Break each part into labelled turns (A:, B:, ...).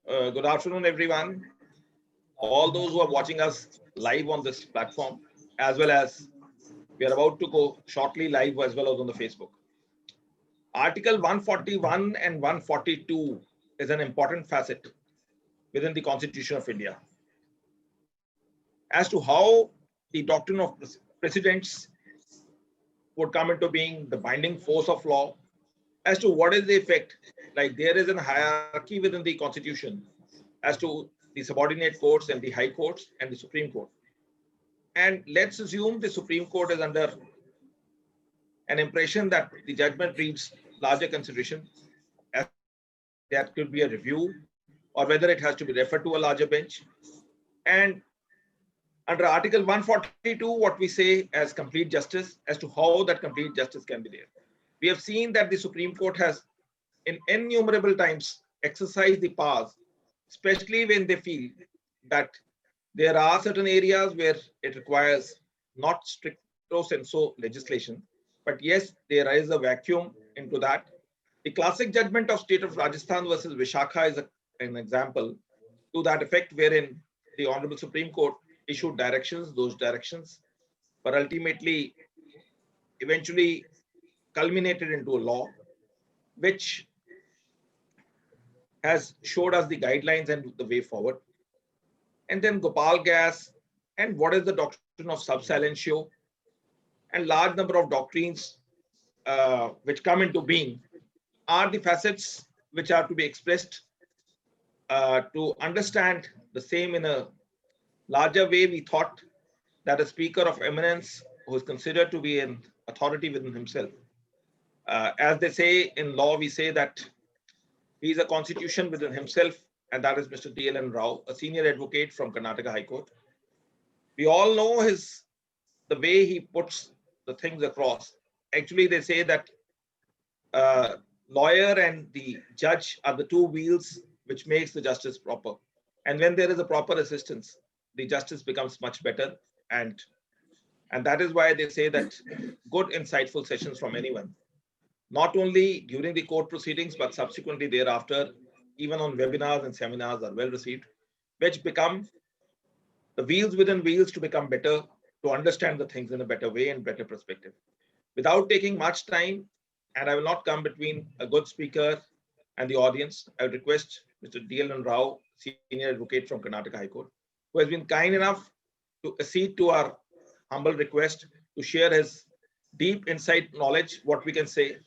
A: Good afternoon, everyone. All those who are watching us live on this platform, as well as we are about to go shortly live as well as on the Facebook. Article 141 and 142 is an important facet within the Constitution of India as to how the doctrine of precedents would come into being, the binding force of law, as to what is the effect. Like there is a hierarchy within the Constitution as to the subordinate courts and the high courts and the Supreme Court. And let's assume the Supreme Court is under an impression that the judgment needs larger consideration, as that could be a review or whether it has to be referred to a larger bench. And under Article 142, what we say as complete justice, as to how that complete justice can be there. We have seen that the Supreme Court has in innumerable times exercised the powers, especially when they feel that there are certain areas where it requires not stricto sensu legislation, but yes, there is a vacuum into that. The classic judgment of state of Rajasthan versus Vishakha is an example to that effect, wherein the Honorable Supreme Court issued directions. Those directions were ultimately, eventually culminated into a law, which has showed us the guidelines and the way forward. And then Gopal gas and what is the doctrine of sub silentio and large number of doctrines which come into being are the facets which are to be expressed to understand the same in a larger way. We thought that a speaker of eminence who is considered to be an authority within himself, as they say in law, we say that he is a constitution within himself, and that is Mr. DLN Rao, a senior advocate from Karnataka High Court. We all know the way he puts the things across. Actually, they say that lawyer and the judge are the two wheels which makes the justice proper. And when there is a proper assistance, the justice becomes much better. And that is why they say that good, insightful sessions from anyone, not only during the court proceedings, but subsequently thereafter, even on webinars and seminars are well received, which become the wheels within wheels to become better, to understand the things in a better way and better perspective. Without taking much time, and I will not come between a good speaker and the audience, I would request Mr. DLN Rao, senior advocate from Karnataka High Court, who has been kind enough to accede to our humble request to share his deep insight knowledge, what we can say,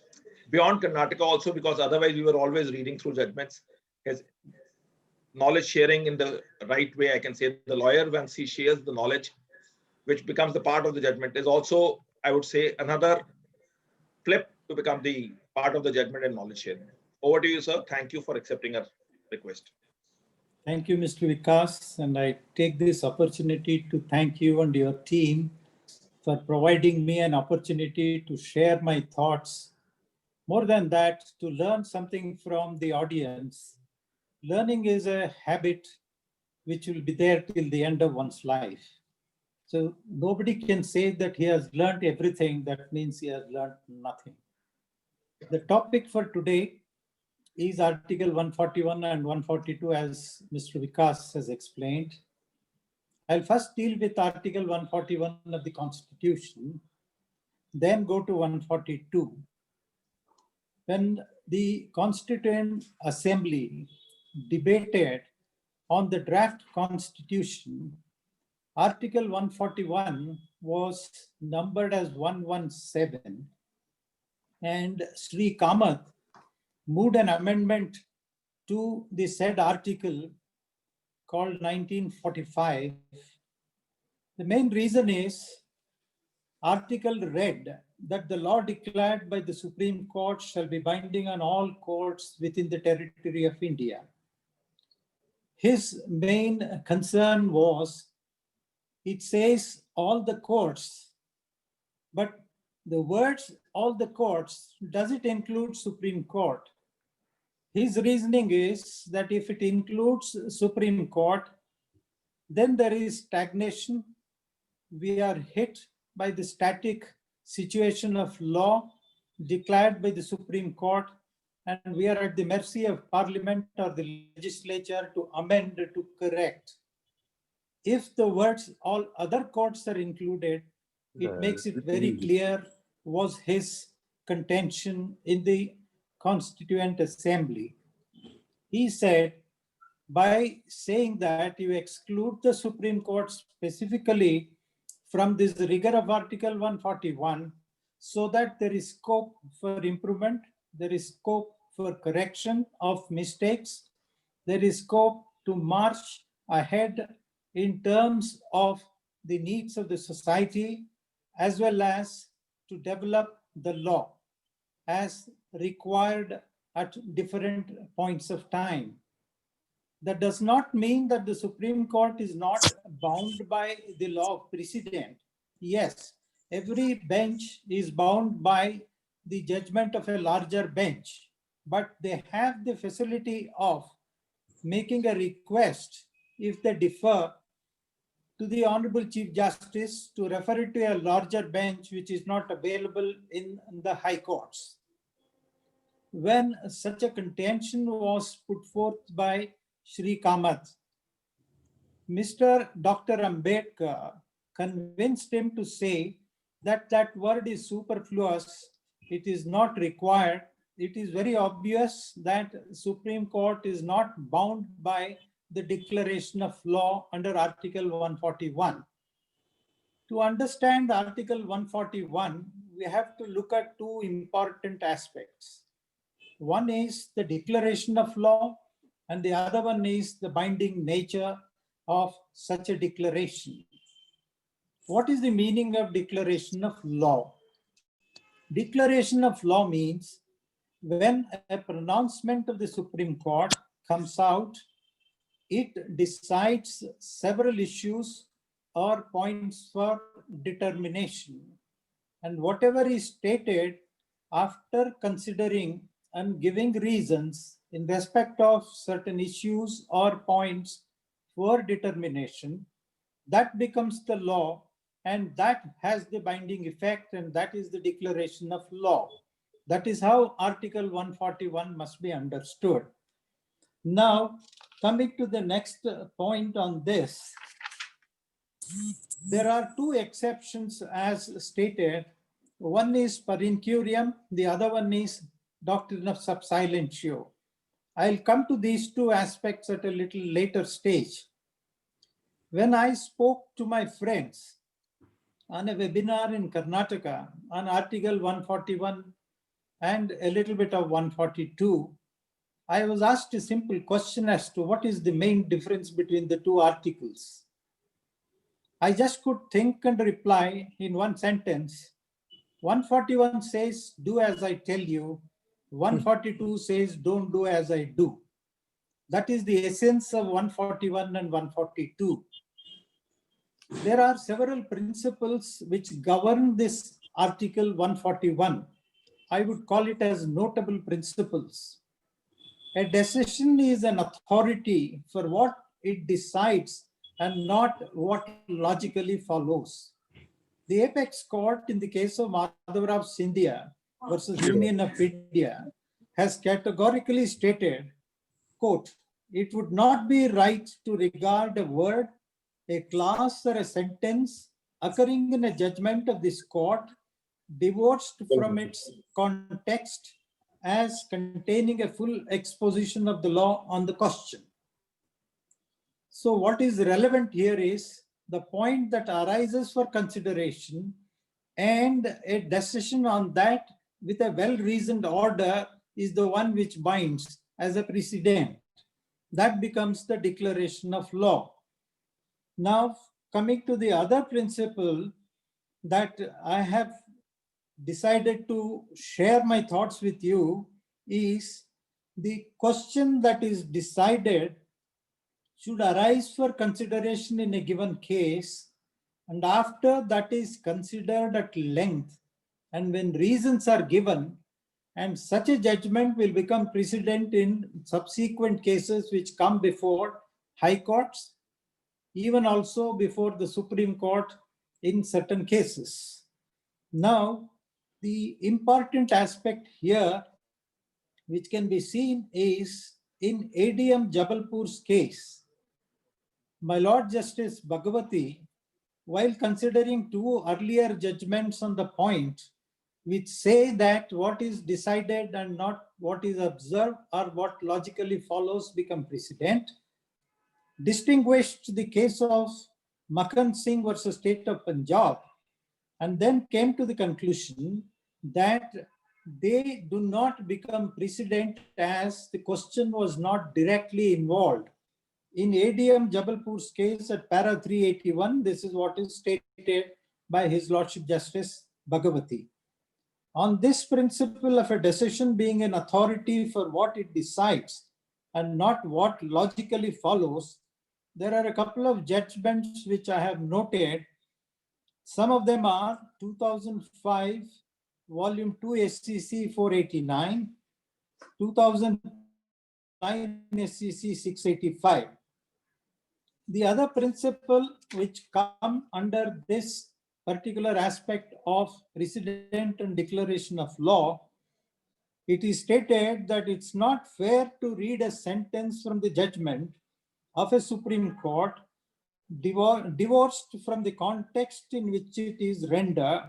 A: beyond Karnataka also, because otherwise we were always reading through judgments. His knowledge sharing in the right way, I can say the lawyer, once he shares the knowledge, which becomes the part of the judgment, is also, I would say, another flip to become the part of the judgment and knowledge sharing. Over to you, sir. Thank you for accepting our request.
B: Thank you, Mr. Vikas, and I take this opportunity to thank you and your team for providing me an opportunity to share my thoughts. More than that, to learn something from the audience. Learning is a habit which will be there till the end of one's life. So nobody can say that he has learned everything. That means he has learned nothing. The topic for today is Article 141 and 142, as Mr. Vikas has explained. I'll first deal with Article 141 of the Constitution, then go to 142. When the Constituent Assembly debated on the draft Constitution, Article 141 was numbered as 117, and Sri Kamath moved an amendment to the said article called 1945. The main reason is article read that the law declared by the Supreme Court shall be binding on all courts within the territory of India. His main concern was, it says all the courts, but the words all the courts, does it include Supreme Court? His reasoning is that if it includes Supreme Court, then there is stagnation. We are hit by the static situation of law declared by the Supreme Court, and we are at the mercy of Parliament or the legislature to amend, to correct. If the words all other courts are included, it makes it very clear was his contention in the Constituent Assembly. He said, by saying that you exclude the Supreme Court specifically from this rigor of Article 141, so that there is scope for improvement, there is scope for correction of mistakes, there is scope to march ahead in terms of the needs of the society, as well as to develop the law as required at different points of time. That does not mean that the Supreme Court is not bound by the law of precedent. Yes, every bench is bound by the judgment of a larger bench, but they have the facility of making a request if they differ to the Honorable Chief Justice to refer it to a larger bench which is not available in the high courts. When such a contention was put forth by Shri Kamath, Mr. Dr. Ambedkar convinced him to say that that word is superfluous, it is not required. It is very obvious that Supreme Court is not bound by the declaration of law under Article 141. To understand Article 141, we have to look at two important aspects. One is the declaration of law, and the other one is the binding nature of such a declaration. What is the meaning of declaration of law? Declaration of law means when a pronouncement of the Supreme Court comes out, it decides several issues or points for determination. And whatever is stated after considering and giving reasons in respect of certain issues or points for determination, that becomes the law, and that has the binding effect, and that is the declaration of law. That is how Article 141 must be understood. Now, coming to the next point on this, there are two exceptions as stated. One is per incuriam, the other one is doctrine of sub silentio. I'll come to these two aspects at a little later stage. When I spoke to my friends on a webinar in Karnataka on Article 141 and a little bit of 142, I was asked a simple question as to what is the main difference between the two articles. I just could think and reply in one sentence. 141 says, do as I tell you. 142 says, don't do as I do. That is the essence of 141 and 142. There are several principles which govern this Article 141. I would call it as notable principles. A decision is an authority for what it decides and not what logically follows. The apex court in the case of Madhavrao Scindia versus Union of India has categorically stated, quote, it would not be right to regard a word, a clause or a sentence occurring in a judgment of this court divorced from its context as containing a full exposition of the law on the question. So what is relevant here is the point that arises for consideration, and a decision on that with a well-reasoned order is the one which binds as a precedent. That becomes the declaration of law. Now, coming to the other principle that I have decided to share my thoughts with you is the question that is decided should arise for consideration in a given case, and after that is considered at length, and when reasons are given, and such a judgment will become precedent in subsequent cases which come before high courts, even also before the Supreme Court in certain cases. Now, the important aspect here which can be seen is in ADM Jabalpur's case. My Lord Justice Bhagavati, while considering two earlier judgments on the point, which say that what is decided and not what is observed or what logically follows become precedent, distinguished the case of Makhan Singh versus State of Punjab, and then came to the conclusion that they do not become precedent as the question was not directly involved. In ADM Jabalpur's case at para 381, this is what is stated by His Lordship Justice Bhagavati. On this principle of a decision being an authority for what it decides and not what logically follows, there are a couple of judgments which I have noted. Some of them are 2005, Volume 2, SCC 489, 2009, SCC 685. The other principle which come under this particular aspect of precedent and declaration of law, it is stated that it's not fair to read a sentence from the judgment of a Supreme Court divorced from the context in which it is rendered,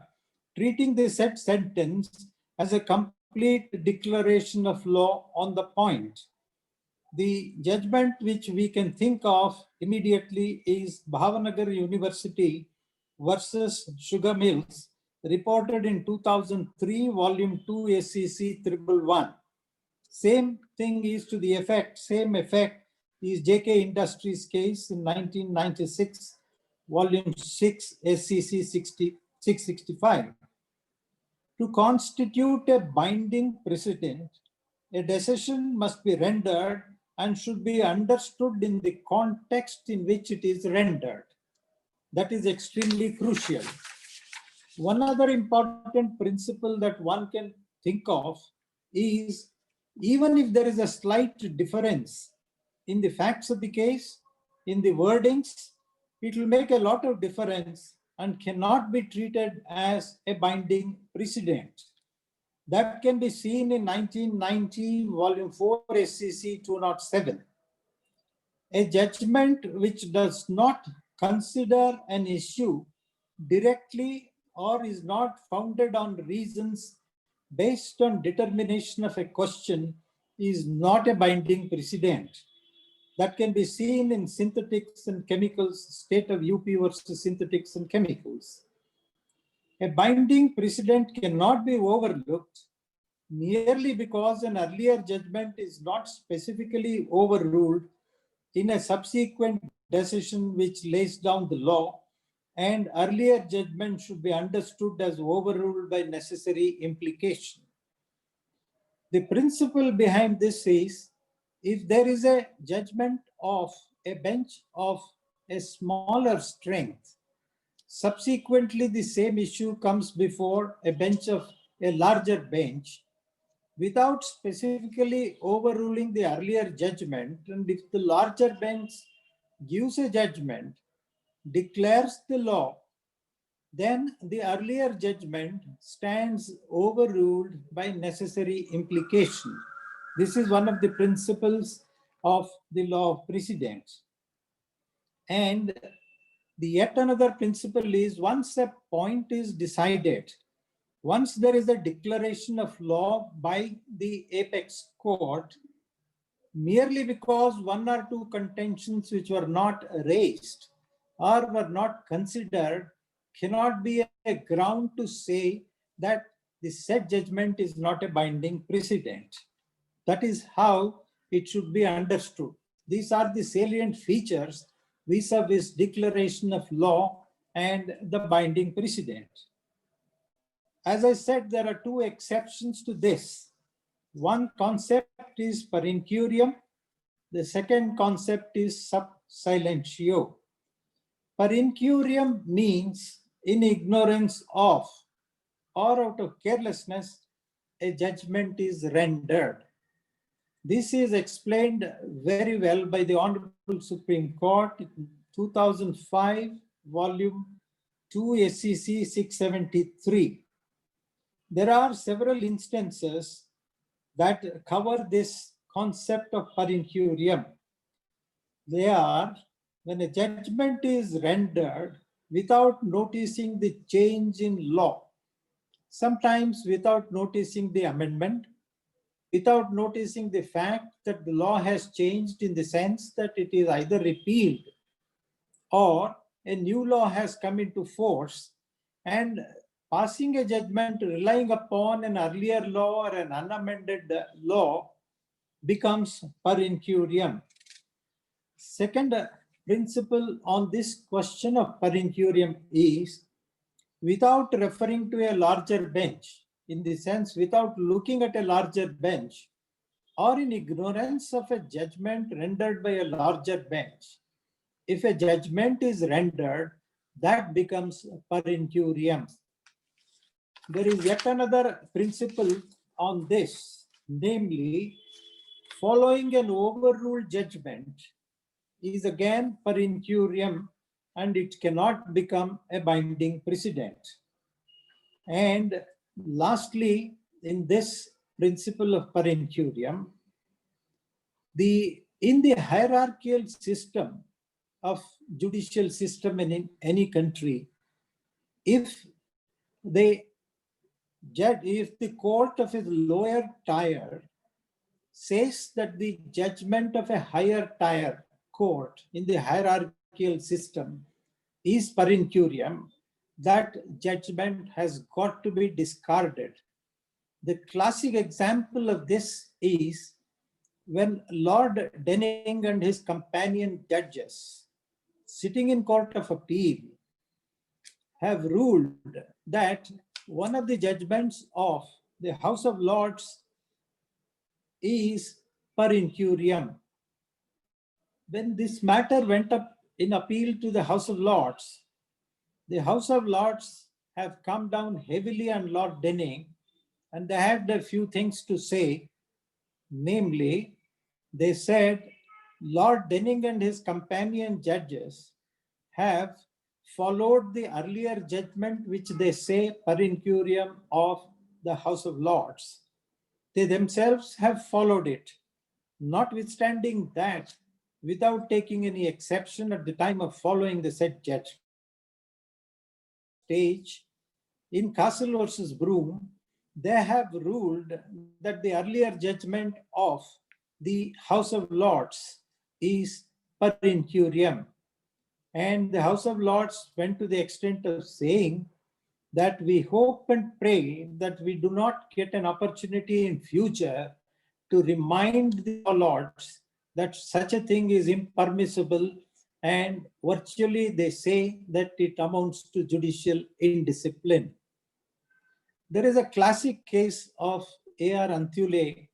B: treating the said sentence as a complete declaration of law on the point. The judgment which we can think of immediately is Bhavanagar University versus Sugar Mills, reported in 2003, Volume 2, SCC 111. Same thing is to the effect, same effect is JK Industries case in 1996, Volume 6, SCC 665. To constitute a binding precedent, a decision must be rendered and should be understood in the context in which it is rendered. That is extremely crucial. One other important principle that one can think of is, even if there is a slight difference in the facts of the case, in the wordings, it will make a lot of difference and cannot be treated as a binding precedent. That can be seen in 1990, Volume 4, SCC 207. A judgment which does not consider an issue directly or is not founded on reasons based on determination of a question is not a binding precedent. That can be seen in Synthetics and Chemicals, State of UP versus Synthetics and Chemicals. A binding precedent cannot be overlooked merely because an earlier judgment is not specifically overruled in a subsequent decision which lays down the law, and earlier judgment should be understood as overruled by necessary implication. The principle behind this is, if there is a judgment of a bench of a smaller strength, subsequently the same issue comes before a bench of a larger bench, without specifically overruling the earlier judgment, and if the larger bench gives a judgment, declares the law, then the earlier judgment stands overruled by necessary implication. This is one of the principles of the law of precedents. And the yet another principle is, once a point is decided, once there is a declaration of law by the apex court, merely because one or two contentions which were not raised or were not considered cannot be a ground to say that the said judgment is not a binding precedent. That is how it should be understood. These are the salient features vis-a-vis declaration of law and the binding precedent. As I said, there are two exceptions to this. One concept is per incurium. The second concept is sub silentio. Per incurium means in ignorance of or out of carelessness, a judgment is rendered. This is explained very well by the Honorable Supreme Court in 2005, Volume 2, SCC 673. There are several instances that cover this concept of per incurium. They are when a judgment is rendered without noticing the change in law, sometimes without noticing the amendment, without noticing the fact that the law has changed in the sense that it is either repealed or a new law has come into force, and passing a judgment relying upon an earlier law or an unamended law becomes per incurium. Second principle on this question of per incurium is without referring to a larger bench, in the sense without looking at a larger bench or in ignorance of a judgment rendered by a larger bench. If a judgment is rendered, that becomes per incurium. There is yet another principle on this, namely, following an overruled judgment is again per incurium and it cannot become a binding precedent. And lastly, in this principle of per incurium, in the hierarchical system of judicial system in any country, if the court of a lower tier says that the judgment of a higher tier court in the hierarchical system is per incurium, that judgment has got to be discarded. The classic example of this is when Lord Denning and his companion judges sitting in Court of Appeal have ruled that one of the judgments of the House of Lords is per incurium. When this matter went up in appeal to the House of Lords, the House of Lords have come down heavily on Lord Denning, and they had a few things to say. Namely, they said Lord Denning and his companion judges have followed the earlier judgment which they say per incurium of the House of Lords. They themselves have followed it. Notwithstanding that, without taking any exception at the time of following the said judgment, stage in Castle versus Broom, they have ruled that the earlier judgment of the House of Lords is per incurium. And the House of Lords went to the extent of saying that we hope and pray that we do not get an opportunity in future to remind the Lords that such a thing is impermissible, and virtually they say that it amounts to judicial indiscipline. There is a classic case of A.R. Anthule.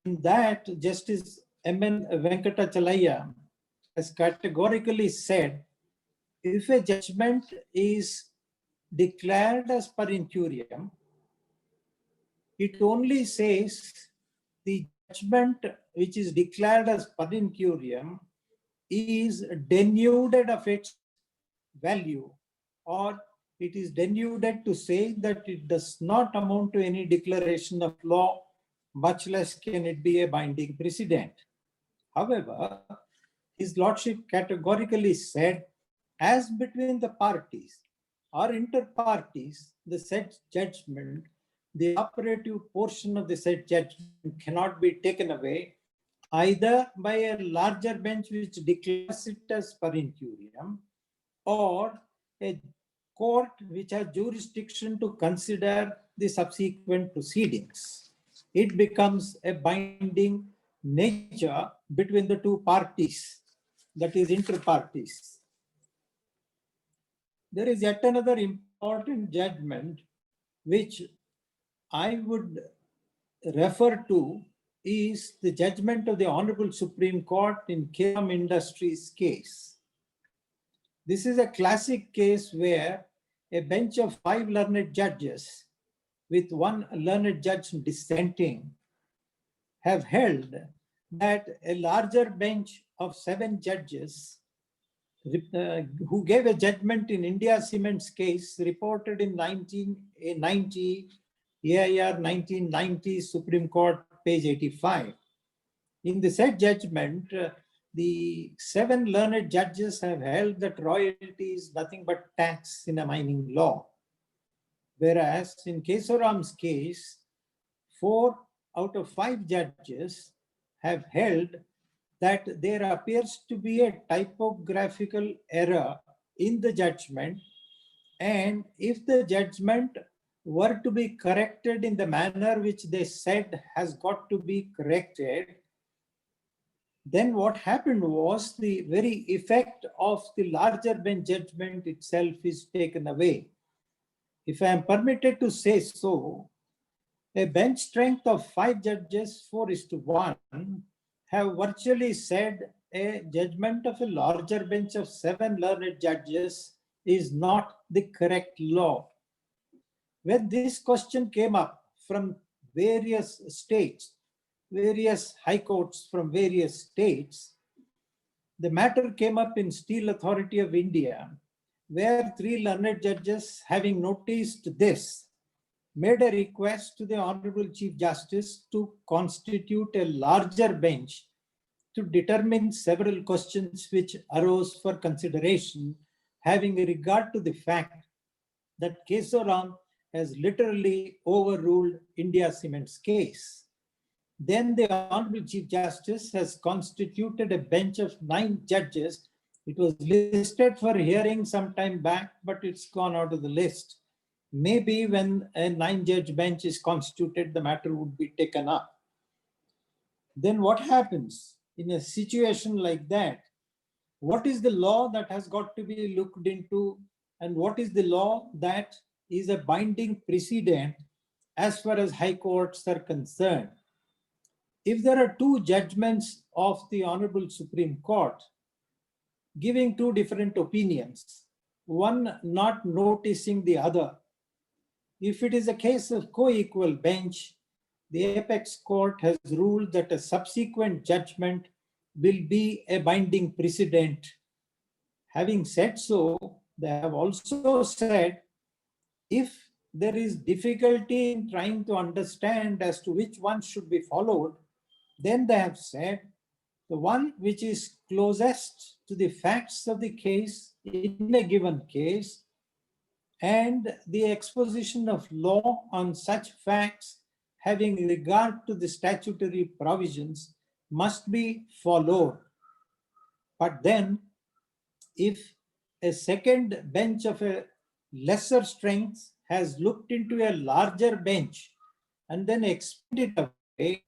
B: In that, Justice M.N. Venkatachalaya has categorically said, if a judgment is declared as per incurium, it only says the judgment which is declared as per incurium is denuded of its value, or it is denuded to say that it does not amount to any declaration of law, much less can it be a binding precedent. However, His Lordship categorically said, as between the parties or inter parties, the said judgment, the operative portion of the said judgment cannot be taken away either by a larger bench which declares it as per incurium, or a court which has jurisdiction to consider the subsequent proceedings. It becomes a binding nature between the two parties, that is inter parties. There is yet another important judgment which I would refer to is the judgment of the Honorable Supreme Court in Kiram Industries case. This is a classic case where a bench of 5 learned judges with 1 learned judge dissenting have held that a larger bench of 7 judges who gave a judgment in India Cements case reported in 1990, AIR 1990 Supreme Court page 85. In the said judgment, the 7 learned judges have held that royalty is nothing but tax in a mining law. Whereas in Kesoram's case, 4 out of 5 judges have held that there appears to be a typographical error in the judgment, and if the judgment were to be corrected in the manner which they said has got to be corrected, then what happened was the very effect of the larger bench judgment itself is taken away. If I am permitted to say so, a bench strength of 5 judges, 4:1, have virtually said a judgment of a larger bench of 7 learned judges is not the correct law. When this question came up from various states, various high courts from various states, the matter came up in Steel Authority of India, where 3 learned judges, having noticed this, made a request to the Honorable Chief Justice to constitute a larger bench to determine several questions which arose for consideration, having regard to the fact that Kesoram has literally overruled India Cement's case. Then the Honorable Chief Justice has constituted a bench of 9 judges. It was listed for hearing some time back, but it's gone out of the list. Maybe when a 9-judge bench is constituted, the matter would be taken up. Then what happens in a situation like that? What is the law that has got to be looked into, and what is the law that is a binding precedent as far as high courts are concerned? If there are 2 judgments of the Honorable Supreme Court giving 2 different opinions, one not noticing the other, if it is a case of co-equal bench, the apex court has ruled that a subsequent judgment will be a binding precedent. Having said so, they have also said if there is difficulty in trying to understand as to which one should be followed, then they have said the one which is closest to the facts of the case in a given case and the exposition of law on such facts having regard to the statutory provisions must be followed. But then, if a second bench of a lesser strength has looked into a larger bench and then explained it away,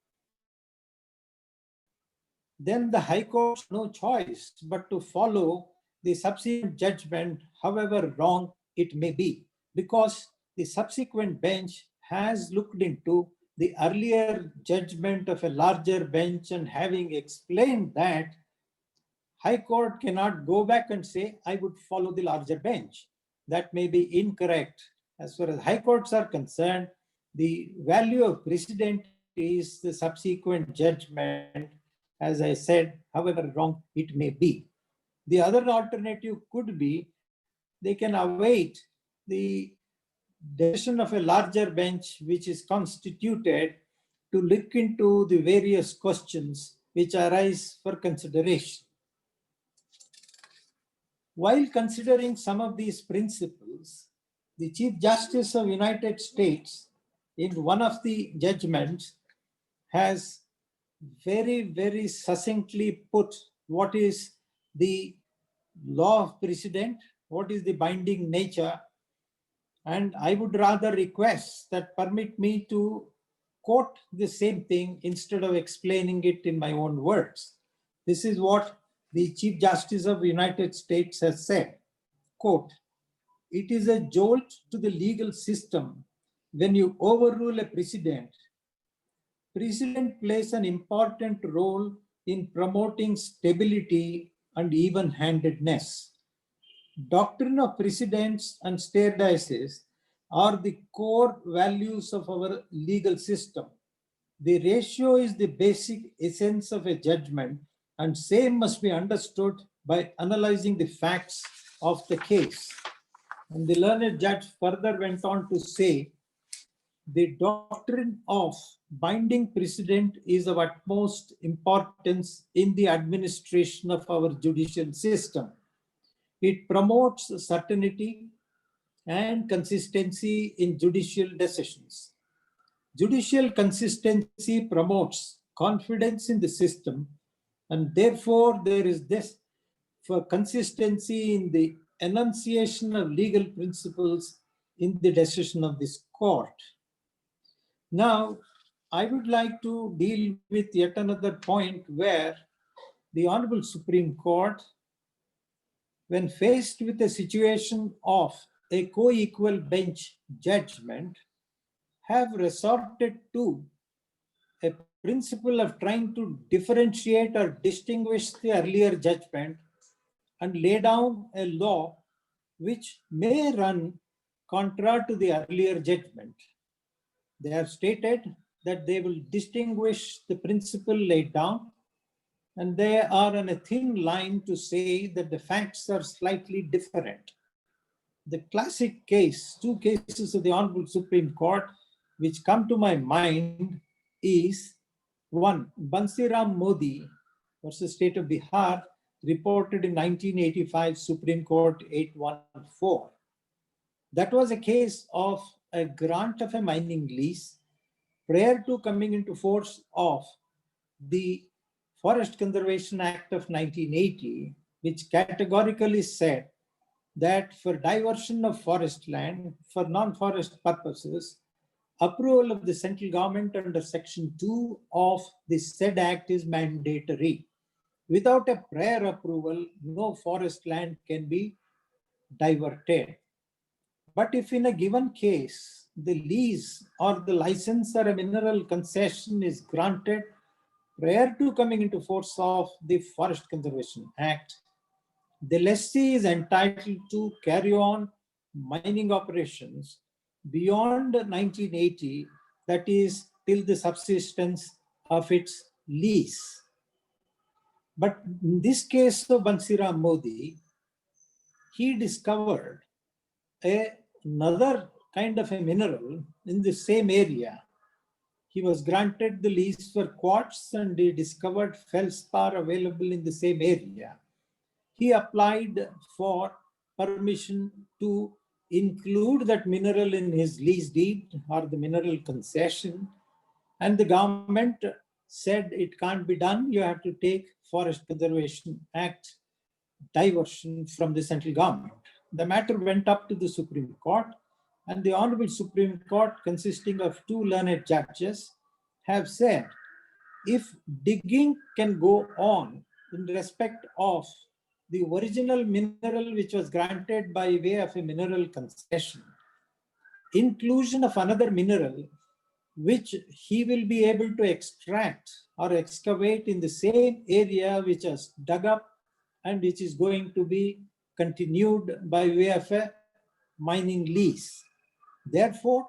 B: then the High Court has no choice but to follow the subsequent judgment, however wrong it may be, because the subsequent bench has looked into the earlier judgment of a larger bench, and having explained that, High Court cannot go back and say, I would follow the larger bench. That may be incorrect. As far as High Courts are concerned, the value of precedent is the subsequent judgment, as I said, however wrong it may be. The other alternative could be they can await the decision of a larger bench which is constituted to look into the various questions which arise for consideration. While considering some of these principles, the Chief Justice of the United States in one of the judgments has very, very succinctly put what is the law of precedent, what is the binding nature, and I would rather request that permit me to quote the same thing instead of explaining it in my own words. This is what the Chief Justice of the United States has said, quote, "It is a jolt to the legal system when you overrule a precedent. Precedent plays an important role in promoting stability and even-handedness. Doctrine of precedents and stare decisis are the core values of our legal system. The ratio is the basic essence of a judgment, and same must be understood by analyzing the facts of the case." And the learned judge further went on to say, the doctrine of binding precedent is of utmost importance in the administration of our judicial system. It promotes certainty and consistency in judicial decisions. Judicial consistency promotes confidence in the system, and therefore there is this for consistency in the enunciation of legal principles in the decision of this court. Now, I would like to deal with yet another point where the Honorable Supreme Court, when faced with a situation of a co-equal bench judgment, have resorted to a principle of trying to differentiate or distinguish the earlier judgment and lay down a law which may run contrary to the earlier judgment. They have stated that they will distinguish the principle laid down, and they are on a thin line to say that the facts are slightly different. The classic case, two cases of the Honorable Supreme Court which come to my mind is one, Bansiram Modi versus State of Bihar, reported in 1985 Supreme Court 814. That was a case of a grant of a mining lease prior to coming into force of the Forest Conservation Act of 1980, which categorically said that for diversion of forest land for non-forest purposes, approval of the central government under Section 2 of the said act is mandatory. Without a prior approval, no forest land can be diverted. But if in a given case, the lease or the license or a mineral concession is granted prior to coming into force of the Forest Conservation Act, the lessee is entitled to carry on mining operations beyond 1980, that is, till the subsistence of its lease. But in this case of Bansiram Modi, he discovered another kind of a mineral in the same area. He was granted the lease for quartz and he discovered feldspar available in the same area. He applied for permission to include that mineral in his lease deed or the mineral concession, and the government said it can't be done. You have to take Forest Conservation Act diversion from the central government. The matter went up to the Supreme Court, and the Honorable Supreme Court, consisting of two learned judges, have said if digging can go on in respect of the original mineral which was granted by way of a mineral concession, inclusion of another mineral which he will be able to extract or excavate in the same area which was dug up and which is going to be continued by way of a mining lease. Therefore,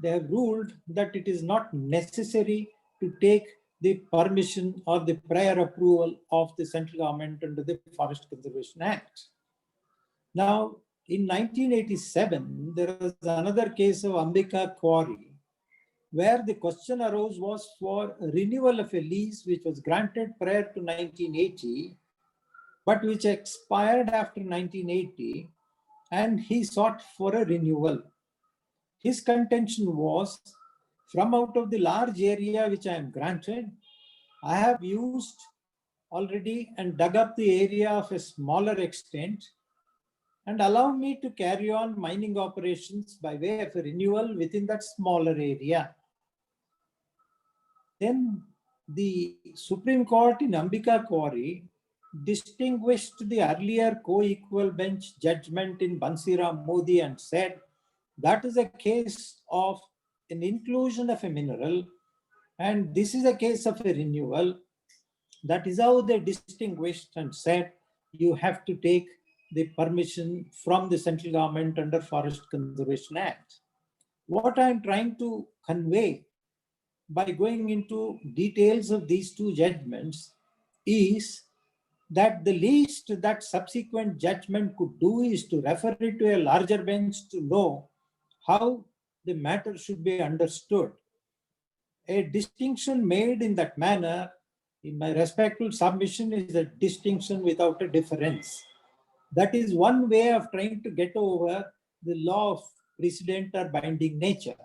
B: they have ruled that it is not necessary to take the permission or the prior approval of the central government under the Forest Conservation Act. Now, in 1987, there was another case of Ambika Quarry, where the question arose was for renewal of a lease which was granted prior to 1980, but which expired after 1980, and he sought for a renewal. His contention was, from out of the large area which I am granted, I have used already and dug up the area of a smaller extent, and allow me to carry on mining operations by way of a renewal within that smaller area. Then the Supreme Court in Ambika Quarry distinguished the earlier co-equal bench judgment in Bansiram Modi and said that is a case of an inclusion of a mineral, and this is a case of a renewal. That is how they distinguished and said you have to take the permission from the central government under Forest Conservation Act. What I am trying to convey by going into details of these two judgments is that the least that subsequent judgment could do is to refer it to a larger bench to know how the matter should be understood. A distinction made in that manner, in my respectful submission, is a distinction without a difference. That is one way of trying to get over the law of precedent or binding nature.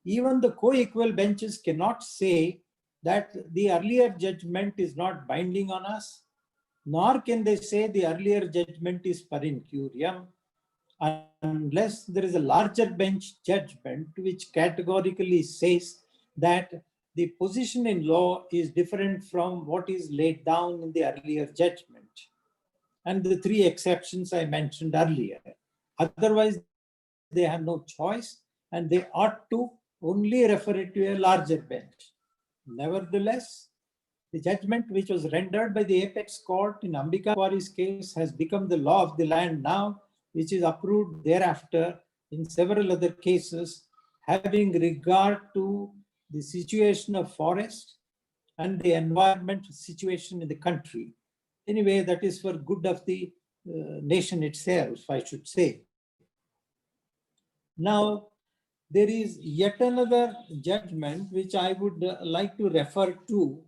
B: Even the co-equal benches cannot say that the earlier judgment is not binding on us, nor can they say the earlier judgment is per incuriam, unless there is a larger bench judgment which categorically says that the position in law is different from what is laid down in the earlier judgment. And the three exceptions I mentioned earlier. Otherwise, they have no choice and they ought to only refer it to a larger bench. Nevertheless, the judgment which was rendered by the apex court in Ambika Wari's case has become the law of the land now, which is approved thereafter in several other cases, having regard to the situation of forest and the environment situation in the country. Anyway, that is for good of the nation itself, I should say. Now, there is yet another judgment which I would like to refer to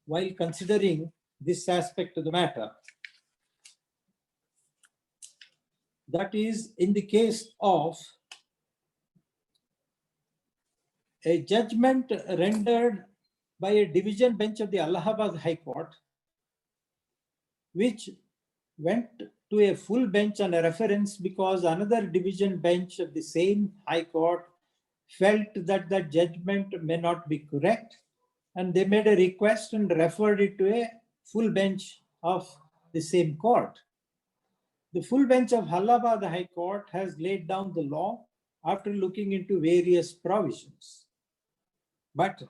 B: while considering this aspect of the matter. That is in the case of a judgment rendered by a division bench of the Allahabad High Court, which went to a full bench on a reference because another division bench of the same High Court felt that the judgment may not be correct, and they made a request and referred it to a full bench of the same court. The full bench of Allahabad High Court has laid down the law after looking into various provisions. But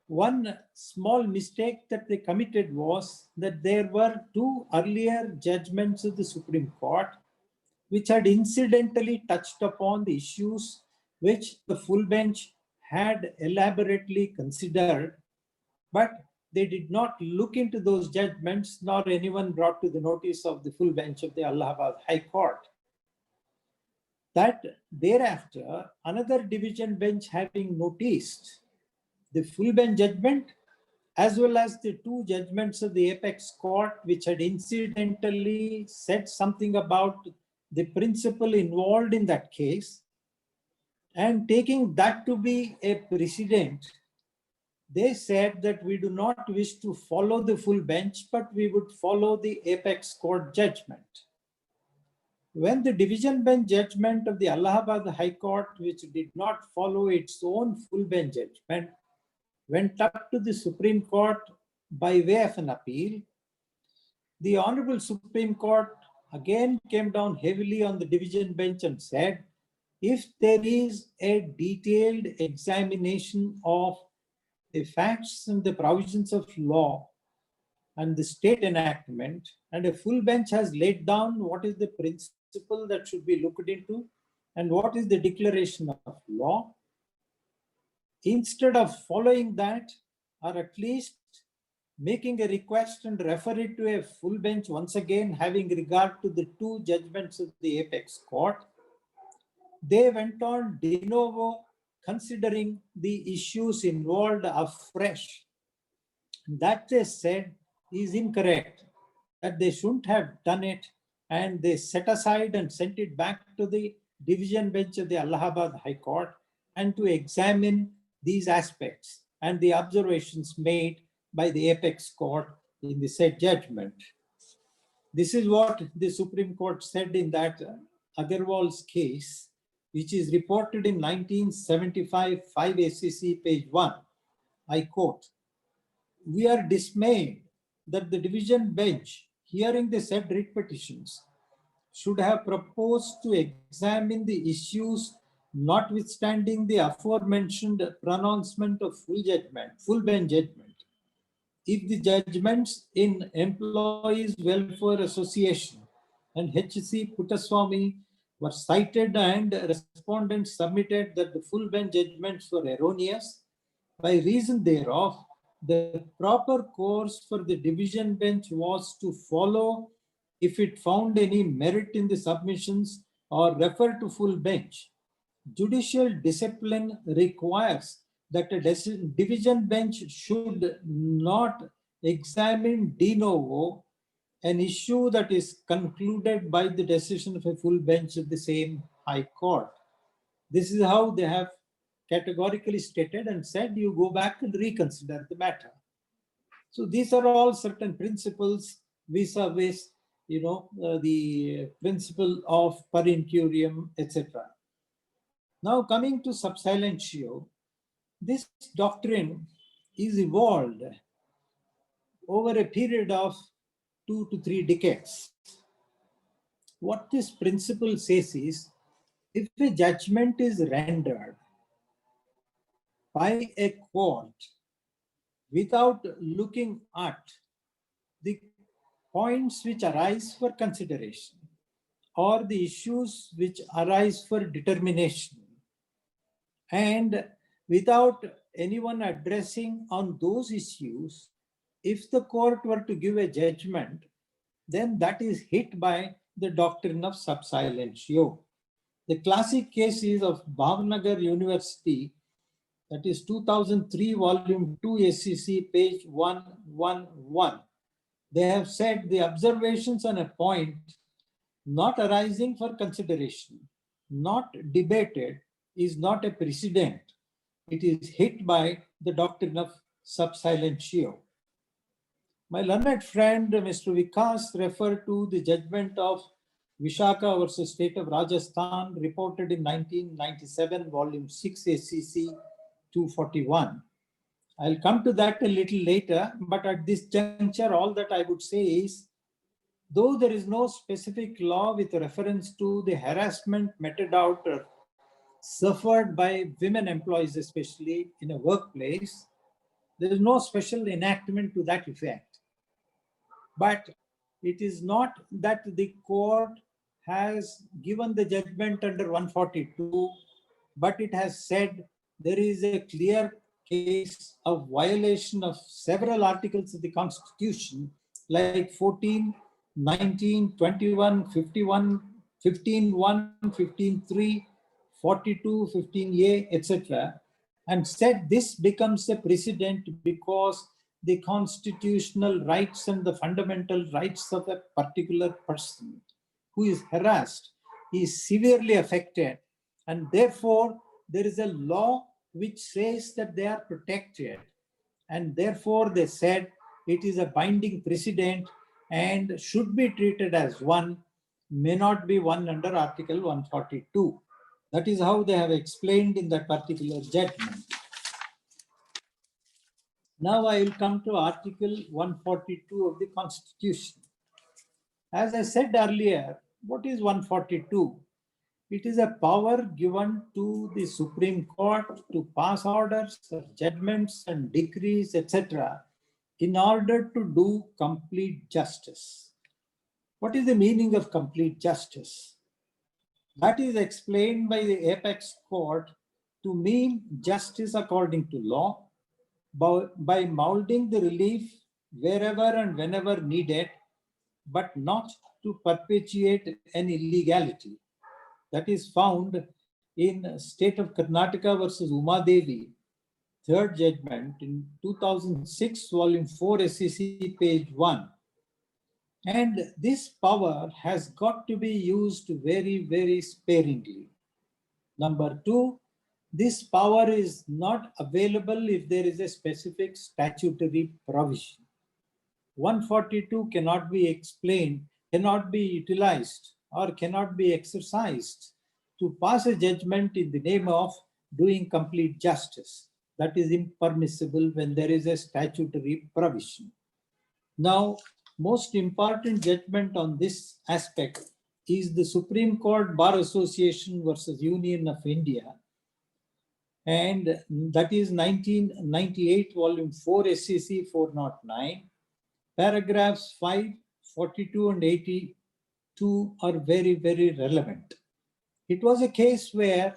B: one small mistake that they committed was that there were two earlier judgments of the Supreme Court which had incidentally touched upon the issues which the full bench had elaborately considered, but they did not look into those judgments, nor anyone brought to the notice of the full bench of the Allahabad High Court. That thereafter, another division bench having noticed the full bench judgment as well as the two judgments of the apex court which had incidentally said something about the principle involved in that case, and taking that to be a precedent, they said that we do not wish to follow the full bench, but we would follow the apex court judgment. When the division bench judgment of the Allahabad High Court, which did not follow its own full bench judgment, went up to the Supreme Court by way of an appeal, the Honorable Supreme Court again came down heavily on the division bench and said, if there is a detailed examination of the facts and the provisions of law and the state enactment, and a full bench has laid down what is the principle that should be looked into and what is the declaration of law, instead of following that, or at least making a request and refer it to a full bench once again, having regard to the two judgments of the apex court, they went on de novo considering the issues involved afresh. That they said is incorrect, that they shouldn't have done it, and they set aside and sent it back to the division bench of the Allahabad High Court and to examine these aspects and the observations made by the apex court in the said judgment. This is what the Supreme Court said in that Agarwal's case, which is reported in 1975, 5 ACC, page 1. I quote, "We are dismayed that the division bench, hearing the said writ petitions, should have proposed to examine the issues notwithstanding the aforementioned pronouncement of full bench judgment. If the judgments in Employees Welfare Association and HC Puttaswamy were cited and respondents submitted that the full bench judgments were erroneous, by reason thereof, the proper course for the division bench was to follow if it found any merit in the submissions or refer to full bench. Judicial discipline requires that a division bench should not examine de novo an issue that is concluded by the decision of a full bench of the same High Court. This is how they have categorically stated and said you go back and reconsider the matter. So these are all certain principles vis-a-vis, the principle of per incurium, etc. Now coming to sub silentio, this doctrine is evolved over a period of 2 to 3 decades. What this principle says is, if a judgment is rendered by a court without looking at the points which arise for consideration or the issues which arise for determination, and without anyone addressing on those issues, if the court were to give a judgment, then that is hit by the doctrine of sub silentio. The classic case is of Bhavnagar University, that is 2003, volume 2, SCC, page 111. They have said the observations on a point not arising for consideration, not debated, is not a precedent. It is hit by the doctrine of sub silentio. My learned friend, Mr. Vikas, referred to the judgment of Vishaka versus State of Rajasthan, reported in 1997, volume 6, SCC 241. I'll come to that a little later, but at this juncture, all that I would say is, though there is no specific law with reference to the harassment meted out or suffered by women employees, especially in a workplace, there is no special enactment to that effect. But it is not that the court has given the judgment under 142, but it has said there is a clear case of violation of several articles of the Constitution, like 14, 19, 21, 51, 15.1, 15.3, 42, 15A, etc., and said this becomes a precedent because the constitutional rights and the fundamental rights of a particular person who is harassed is severely affected, and therefore there is a law which says that they are protected, and therefore they said it is a binding precedent and should be treated as one, may not be one under Article 142. That is how they have explained in that particular judgment. Now I will come to Article 142 of the Constitution. As I said earlier, what is 142? It is a power given to the Supreme Court to pass orders, judgments, and decrees, etc., in order to do complete justice. What is the meaning of complete justice? That is explained by the apex court to mean justice according to law, by molding the relief wherever and whenever needed, but not to perpetuate an illegality. That is found in State of Karnataka versus Uma Devi, third judgment in 2006, volume 4, SCC, page 1. And this power has got to be used very, very sparingly. Number two, this power is not available if there is a specific statutory provision. 142 cannot be explained, cannot be utilized, or cannot be exercised to pass a judgment in the name of doing complete justice. That is impermissible when there is a statutory provision. Now, most important judgment on this aspect is the Supreme Court Bar Association versus Union of India, and that is 1998, volume 4, SCC 409. Paragraphs 5, 42, and 82 are very, very relevant. It was a case where,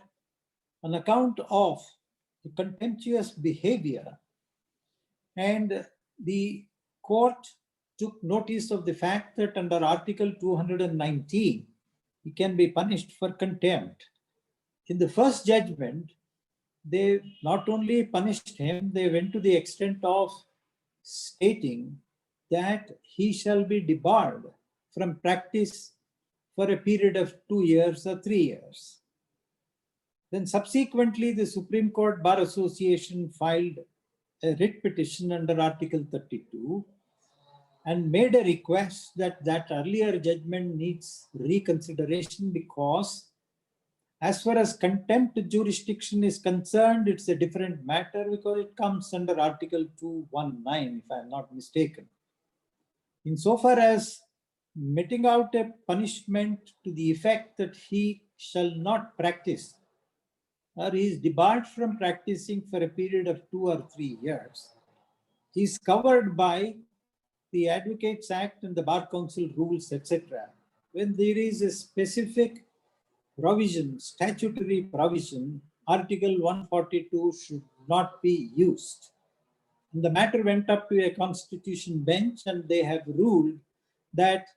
B: on account of the contemptuous behavior, and the court took notice of the fact that under Article 219, he can be punished for contempt. In the first judgment, they not only punished him, they went to the extent of stating that he shall be debarred from practice for a period of 2 years or 3 years. Then subsequently, the Supreme Court Bar Association filed a writ petition under Article 32 and made a request that that earlier judgment needs reconsideration because as far as contempt jurisdiction is concerned, it's a different matter because it comes under Article 219, if I'm not mistaken. Insofar as meting out a punishment to the effect that he shall not practice or he is debarred from practicing for a period of 2 or 3 years, is covered by the Advocates Act and the Bar Council rules, etc. When there is a specific provision, statutory provision, Article 142 should not be used. And the matter went up to a constitution bench and they have ruled that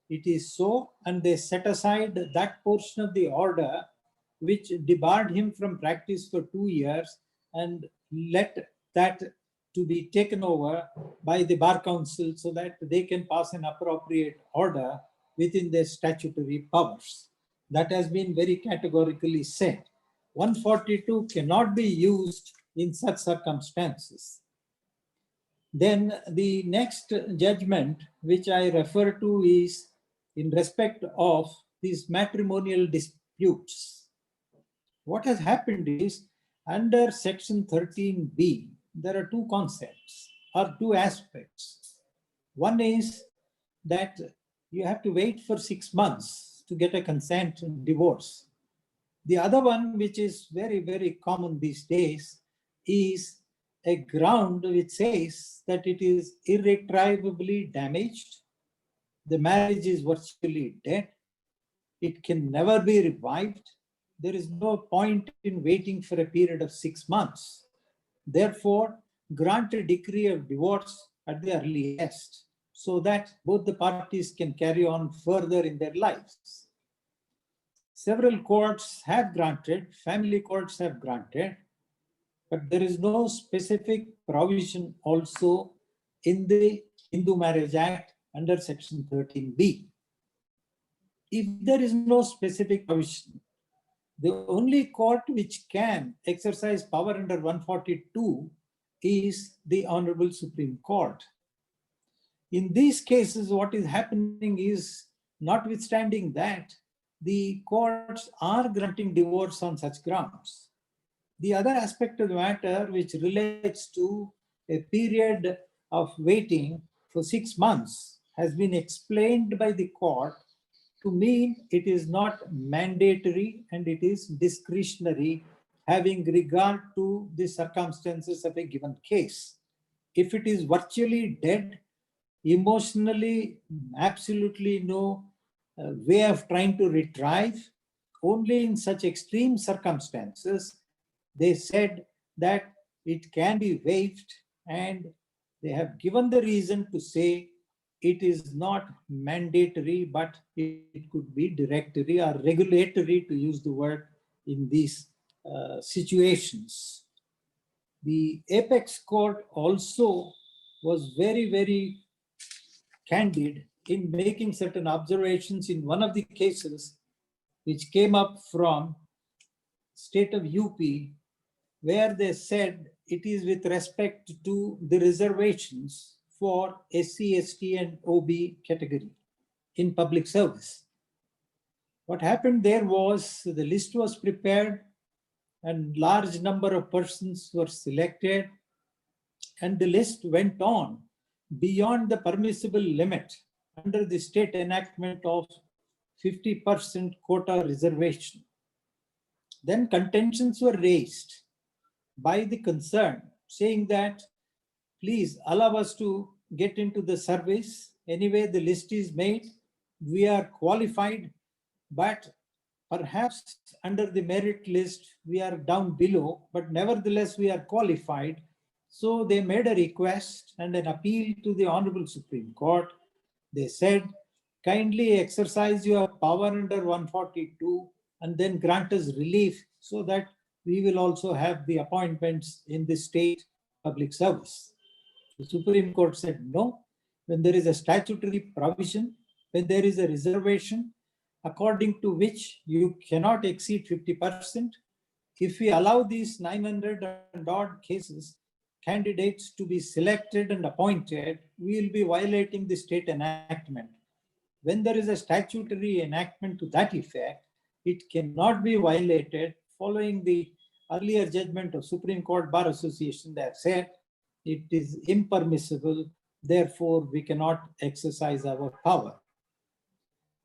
B: it is so, and they set aside that portion of the order which debarred him from practice for 2 years and let that to be taken over by the Bar Council so that they can pass an appropriate order within their statutory powers. That has been very categorically said. 142 cannot be used in such circumstances. Then the next judgment which I refer to is in respect of these matrimonial disputes. What has happened is under section 13B, there are two concepts or two aspects. One is that you have to wait for 6 months to get a consent and divorce. The other one, which is very, very common these days, is a ground which says that it is irretrievably damaged, the marriage is virtually dead, it can never be revived, there is no point in waiting for a period of 6 months. Therefore, grant a decree of divorce at the earliest so that both the parties can carry on further in their lives. Several courts have granted, family courts have granted, but there is no specific provision also in the Hindu Marriage Act under section 13B. If there is no specific provision, the only court which can exercise power under 142 is the Honorable Supreme Court. In these cases, what is happening is, notwithstanding that, the courts are granting divorce on such grounds. The other aspect of the matter, which relates to a period of waiting for 6 months, has been explained by the court to mean it is not mandatory and it is discretionary, having regard to the circumstances of a given case. If it is virtually dead, emotionally, absolutely no way of trying to retrieve, only in such extreme circumstances, they said that it can be waived, and they have given the reason to say it is not mandatory, but it could be directory or regulatory, to use the word, in these situations. The apex court also was very, very candid in making certain observations in one of the cases which came up from state of UP, where they said it is with respect to the reservations for SC, ST and OB category in public service. What happened there was the list was prepared and large number of persons were selected, and the list went on beyond the permissible limit under the state enactment of 50% quota reservation. Then contentions were raised by the concerned, saying that please allow us to get into the service. Anyway, the list is made, we are qualified, but perhaps under the merit list we are down below, but nevertheless we are qualified. So they made a request and an appeal to the Honorable Supreme Court. They said, kindly exercise your power under 142 and then grant us relief so that we will also have the appointments in the state public service. The Supreme Court said no. When there is a statutory provision, when there is a reservation, according to which you cannot exceed 50%, if we allow these 900 and odd cases, candidates to be selected and appointed, we will be violating the state enactment. When there is a statutory enactment to that effect, it cannot be violated. Following the earlier judgment of Supreme Court Bar Association, they have said it is impermissible, therefore we cannot exercise our power.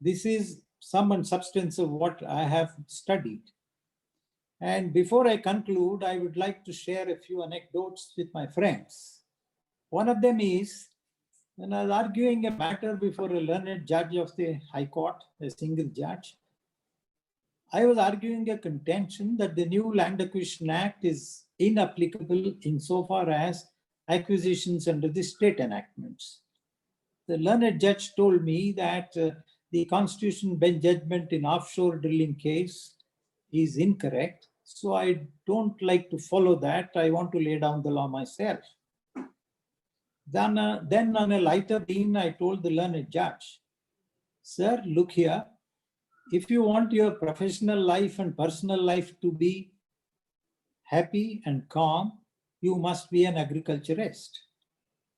B: This is sum and substance of what I have studied. And before I conclude, I would like to share a few anecdotes with my friends. One of them is, when I was arguing a matter before a learned judge of the High Court, a single judge, I was arguing a contention that the new Land Acquisition Act is inapplicable insofar as acquisitions under the state enactments. The learned judge told me that the Constitution bench judgment in offshore drilling case is incorrect. So I don't like to follow that. I want to lay down the law myself. Then on a lighter vein, I told the learned judge, sir, look here. If you want your professional life and personal life to be happy and calm, you must be an agriculturist.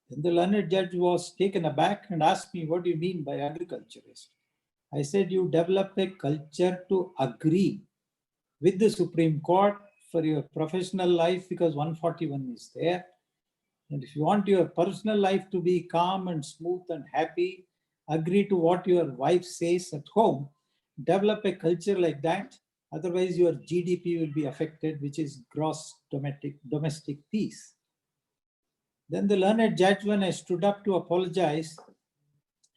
B: Then the learned judge was taken aback and asked me, what do you mean by agriculturist? I said, you develop a culture to agree with the Supreme Court for your professional life because 141 is there. And if you want your personal life to be calm and smooth and happy, agree to what your wife says at home, develop a culture like that. Otherwise, your GDP will be affected, which is gross domestic peace. Then the learned judge, when I stood up to apologize,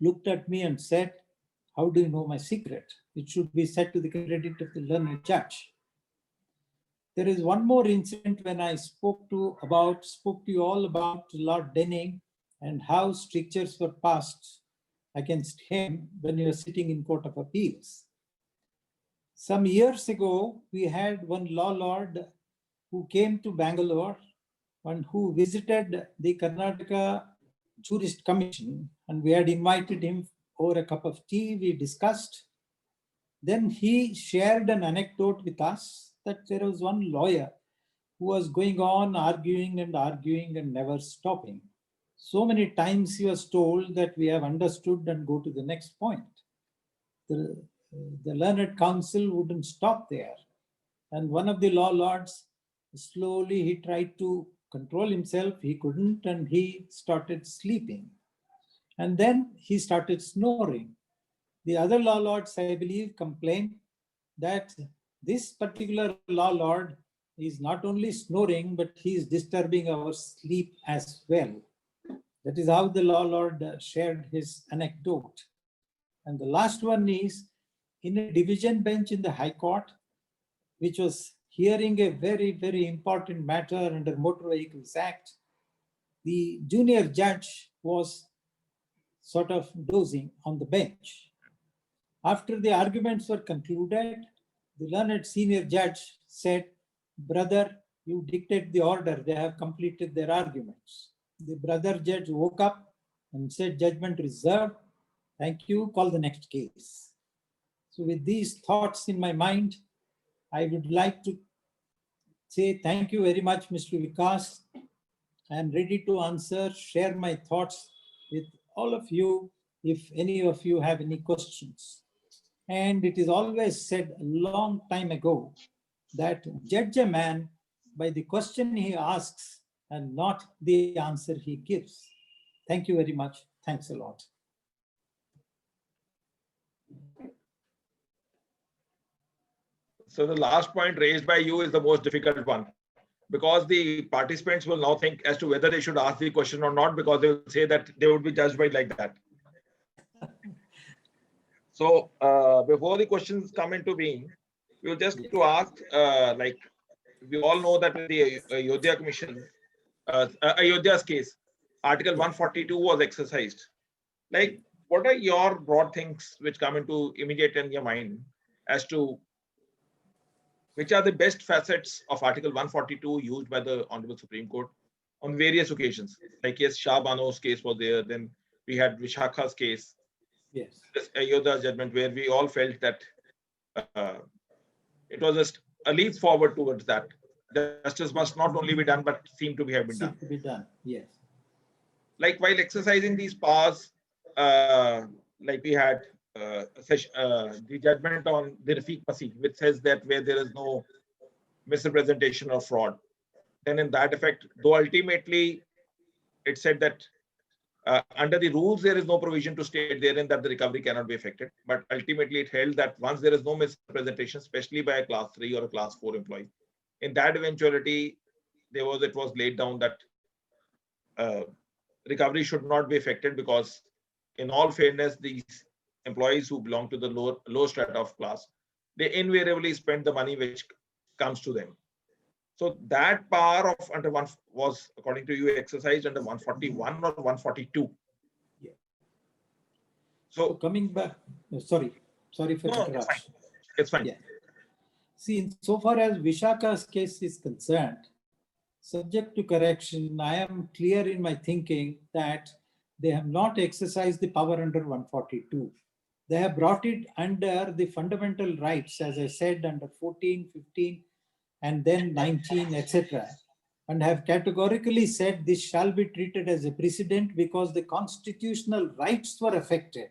B: looked at me and said, how do you know my secret? It should be said to the credit of the learned judge. There is one more incident when I spoke to you all about Lord Denning and how strictures were passed against him when he was sitting in Court of Appeals. Some years ago, we had one law lord who came to Bangalore and who visited the Karnataka Jurist Commission, and we had invited him over a cup of tea. We discussed. Then he shared an anecdote with us that there was one lawyer who was going on arguing and never stopping. So many times he was told that we have understood and go to the next point. The learned counsel wouldn't stop there. And one of the law lords, slowly he tried to control himself. He couldn't, and he started sleeping. And then he started snoring. The other law lords, I believe, complained that this particular law lord is not only snoring, but he is disturbing our sleep as well. That is how the law lord shared his anecdote. And the last one is, in a division bench in the High Court, which was hearing a very, very important matter under Motor Vehicles Act, the junior judge was sort of dozing on the bench. After the arguments were concluded, the learned senior judge said, brother, you dictate the order. They have completed their arguments. The brother judge woke up and said, judgment reserved. Thank you. Call the next case. So with these thoughts in my mind, I would like to say thank you very much, Mr. Vikas. I am ready to answer, share my thoughts with all of you if any of you have any questions. And it is always said a long time ago that judge a man by the question he asks and not the answer he gives. Thank you very much. Thanks a lot.
A: So the last point raised by you is the most difficult one, because the participants will now think as to whether they should ask the question or not, because they will say that they would be judged by like that. So before the questions come into being, we will just to ask, like we all know that in the Ayodhya Commission, Ayodhya's case, Article 142 was exercised. Like, what are your broad things which come into immediate in your mind as to which are the best facets of Article 142 used by the Honorable Supreme Court on various occasions. Like, yes, Shah Bano's case was there. Then we had Vishakha's case,
B: Yes.
A: this Ayodhya judgment, where we all felt that it was just a leap forward towards that. Justice must not only be done, but seem to have been done.
B: Seem to be done. Yes.
A: Like while exercising these powers, like we had the judgment on the Rafiq Masih, which says that where there is no misrepresentation or fraud, then in that effect, though ultimately it said that under the rules there is no provision to state therein that the recovery cannot be affected, but ultimately it held that once there is no misrepresentation, especially by a class 3 or a class 4 employee, in that eventuality it was laid down that recovery should not be affected, because in all fairness, these employees who belong to the low strata of class, they invariably spend the money which comes to them. So that power of under one was, according to you, exercised under 141 or 142.
B: Yeah.
A: So
B: coming back, sorry for interruption.
A: It's fine.
B: Yeah. See, so far as Vishaka's case is concerned, subject to correction, I am clear in my thinking that they have not exercised the power under 142. They have brought it under the fundamental rights, as I said, under 14, 15, and then 19, etc., and have categorically said this shall be treated as a precedent because the constitutional rights were affected.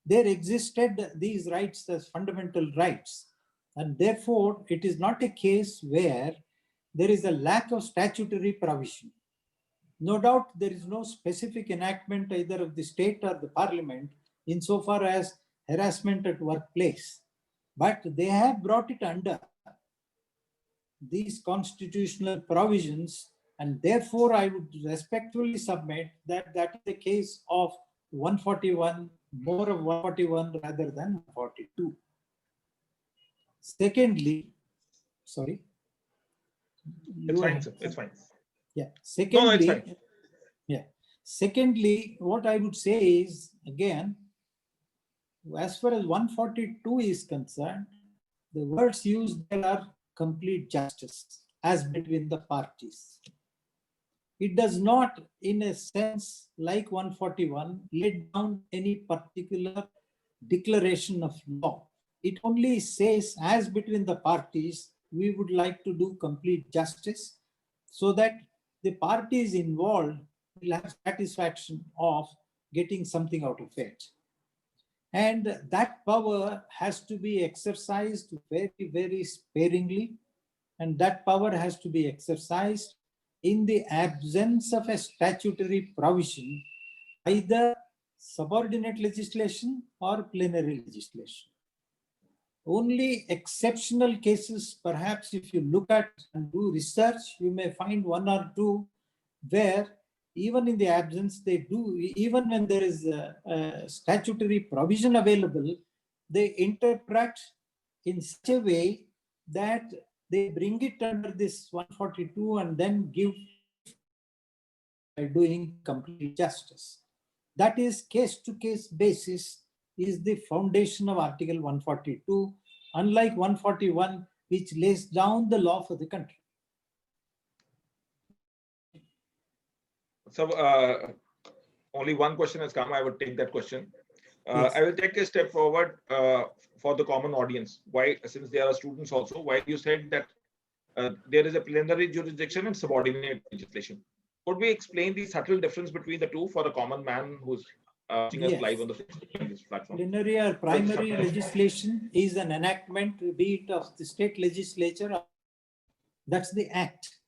B: There existed these rights as fundamental rights, and therefore it is not a case where there is a lack of statutory provision. No doubt there is no specific enactment either of the state or the parliament insofar as harassment at workplace, but they have brought it under these constitutional provisions, and therefore I would respectfully submit that that is the case of 141, more of 141 rather than 142. Secondly, sorry.
A: It's fine, sir. It's fine.
B: Yeah. Secondly,
A: no, it's fine.
B: Yeah. Secondly, what I would say is, again, as far as 142 is concerned, the words used there are complete justice as between the parties. It does not, in a sense, like 141, lay down any particular declaration of law. It only says, as between the parties, we would like to do complete justice so that the parties involved will have satisfaction of getting something out of it. And that power has to be exercised very, very sparingly. And that power has to be exercised in the absence of a statutory provision, either subordinate legislation or plenary legislation. Only exceptional cases, perhaps if you look at and do research, you may find one or two where even in the absence, they do, even when there is a statutory provision available, they interpret in such a way that they bring it under this 142 and then give by doing complete justice. That is case-to-case basis is the foundation of Article 142, unlike 141, which lays down the law for the country.
A: So only one question has come. I would take that question.
B: Yes.
A: I will take a step forward for the common audience. Why, since there are students also, why you said that there is a plenary jurisdiction and subordinate legislation. Could we explain the subtle difference between the two for a common man who's watching us live on this platform?
B: Plenary or primary legislation is an enactment, be it of the state legislature. That's the act.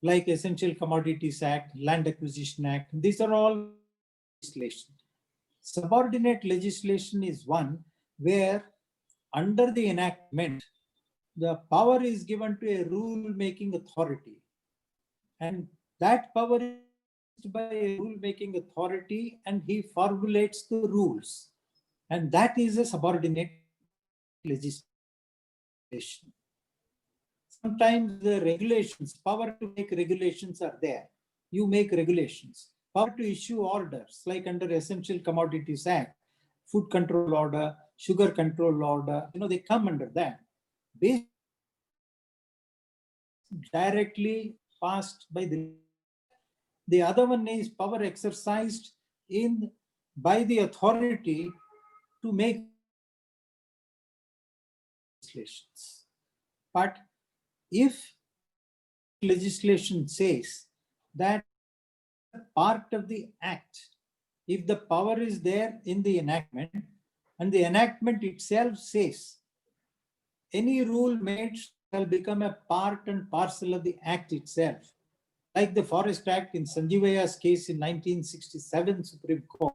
B: Like Essential Commodities Act, Land Acquisition Act, these are all legislation. Subordinate legislation is one where under the enactment, the power is given to a rule-making authority. And that power is by a rule-making authority and he formulates the rules. And that is a subordinate legislation. Sometimes the regulations, power to make regulations are there. You make regulations. Power to issue orders, like under Essential Commodities Act, Food Control Order, Sugar Control Order, they come under that. Based directly passed by the other one is power exercised in by the authority to make legislations. But if legislation says that part of the act, if the power is there in the enactment and the enactment itself says any rule made shall become a part and parcel of the act itself, like the Forest Act in Sanjeevaya's case in 1967 Supreme Court,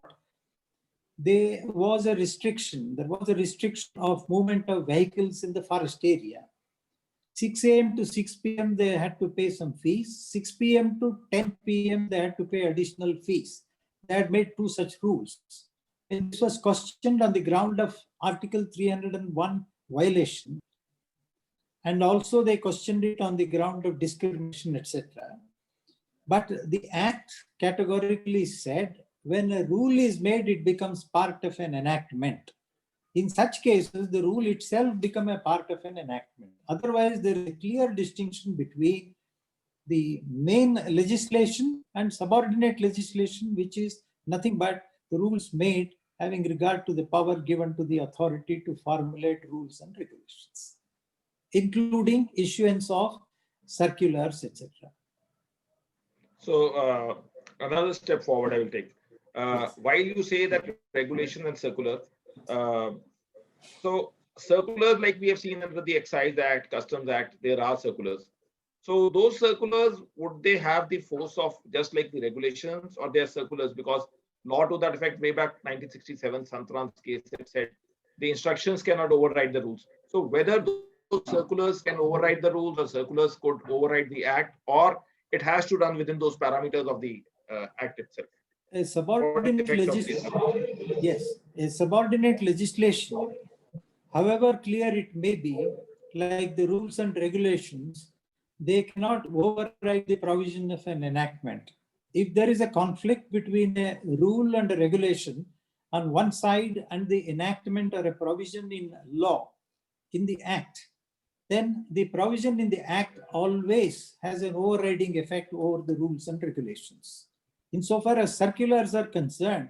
B: there was a restriction of movement of vehicles in the forest area. 6 a.m. to 6 p.m. they had to pay some fees. 6 p.m. to 10 p.m. they had to pay additional fees. They had made two such rules. And this was questioned on the ground of Article 301 violation. And also they questioned it on the ground of discrimination, etc. But the Act categorically said when a rule is made, it becomes part of an enactment. In such cases, the rule itself becomes a part of an enactment. Otherwise, there is a clear distinction between the main legislation and subordinate legislation, which is nothing but the rules made having regard to the power given to the authority to formulate rules and regulations, including issuance of circulars, etc.
A: So another step forward I will take. While you say that regulation and circular, so circulars like we have seen under the Excise Act, Customs Act, there are circulars. So those circulars, would they have the force of just like the regulations, or they are circulars? Because law to that effect way back 1967 Santran's case had said the instructions cannot override the rules. So whether those circulars can override the rules or circulars could override the act, or it has to run within those parameters of the act itself.
B: A subordinate legislation, yes, a subordinate legislation, however clear it may be, like the rules and regulations, they cannot override the provision of an enactment. If there is a conflict between a rule and a regulation on one side and the enactment or a provision in law, in the act, then the provision in the act always has an overriding effect over the rules and regulations. Insofar as circulars are concerned,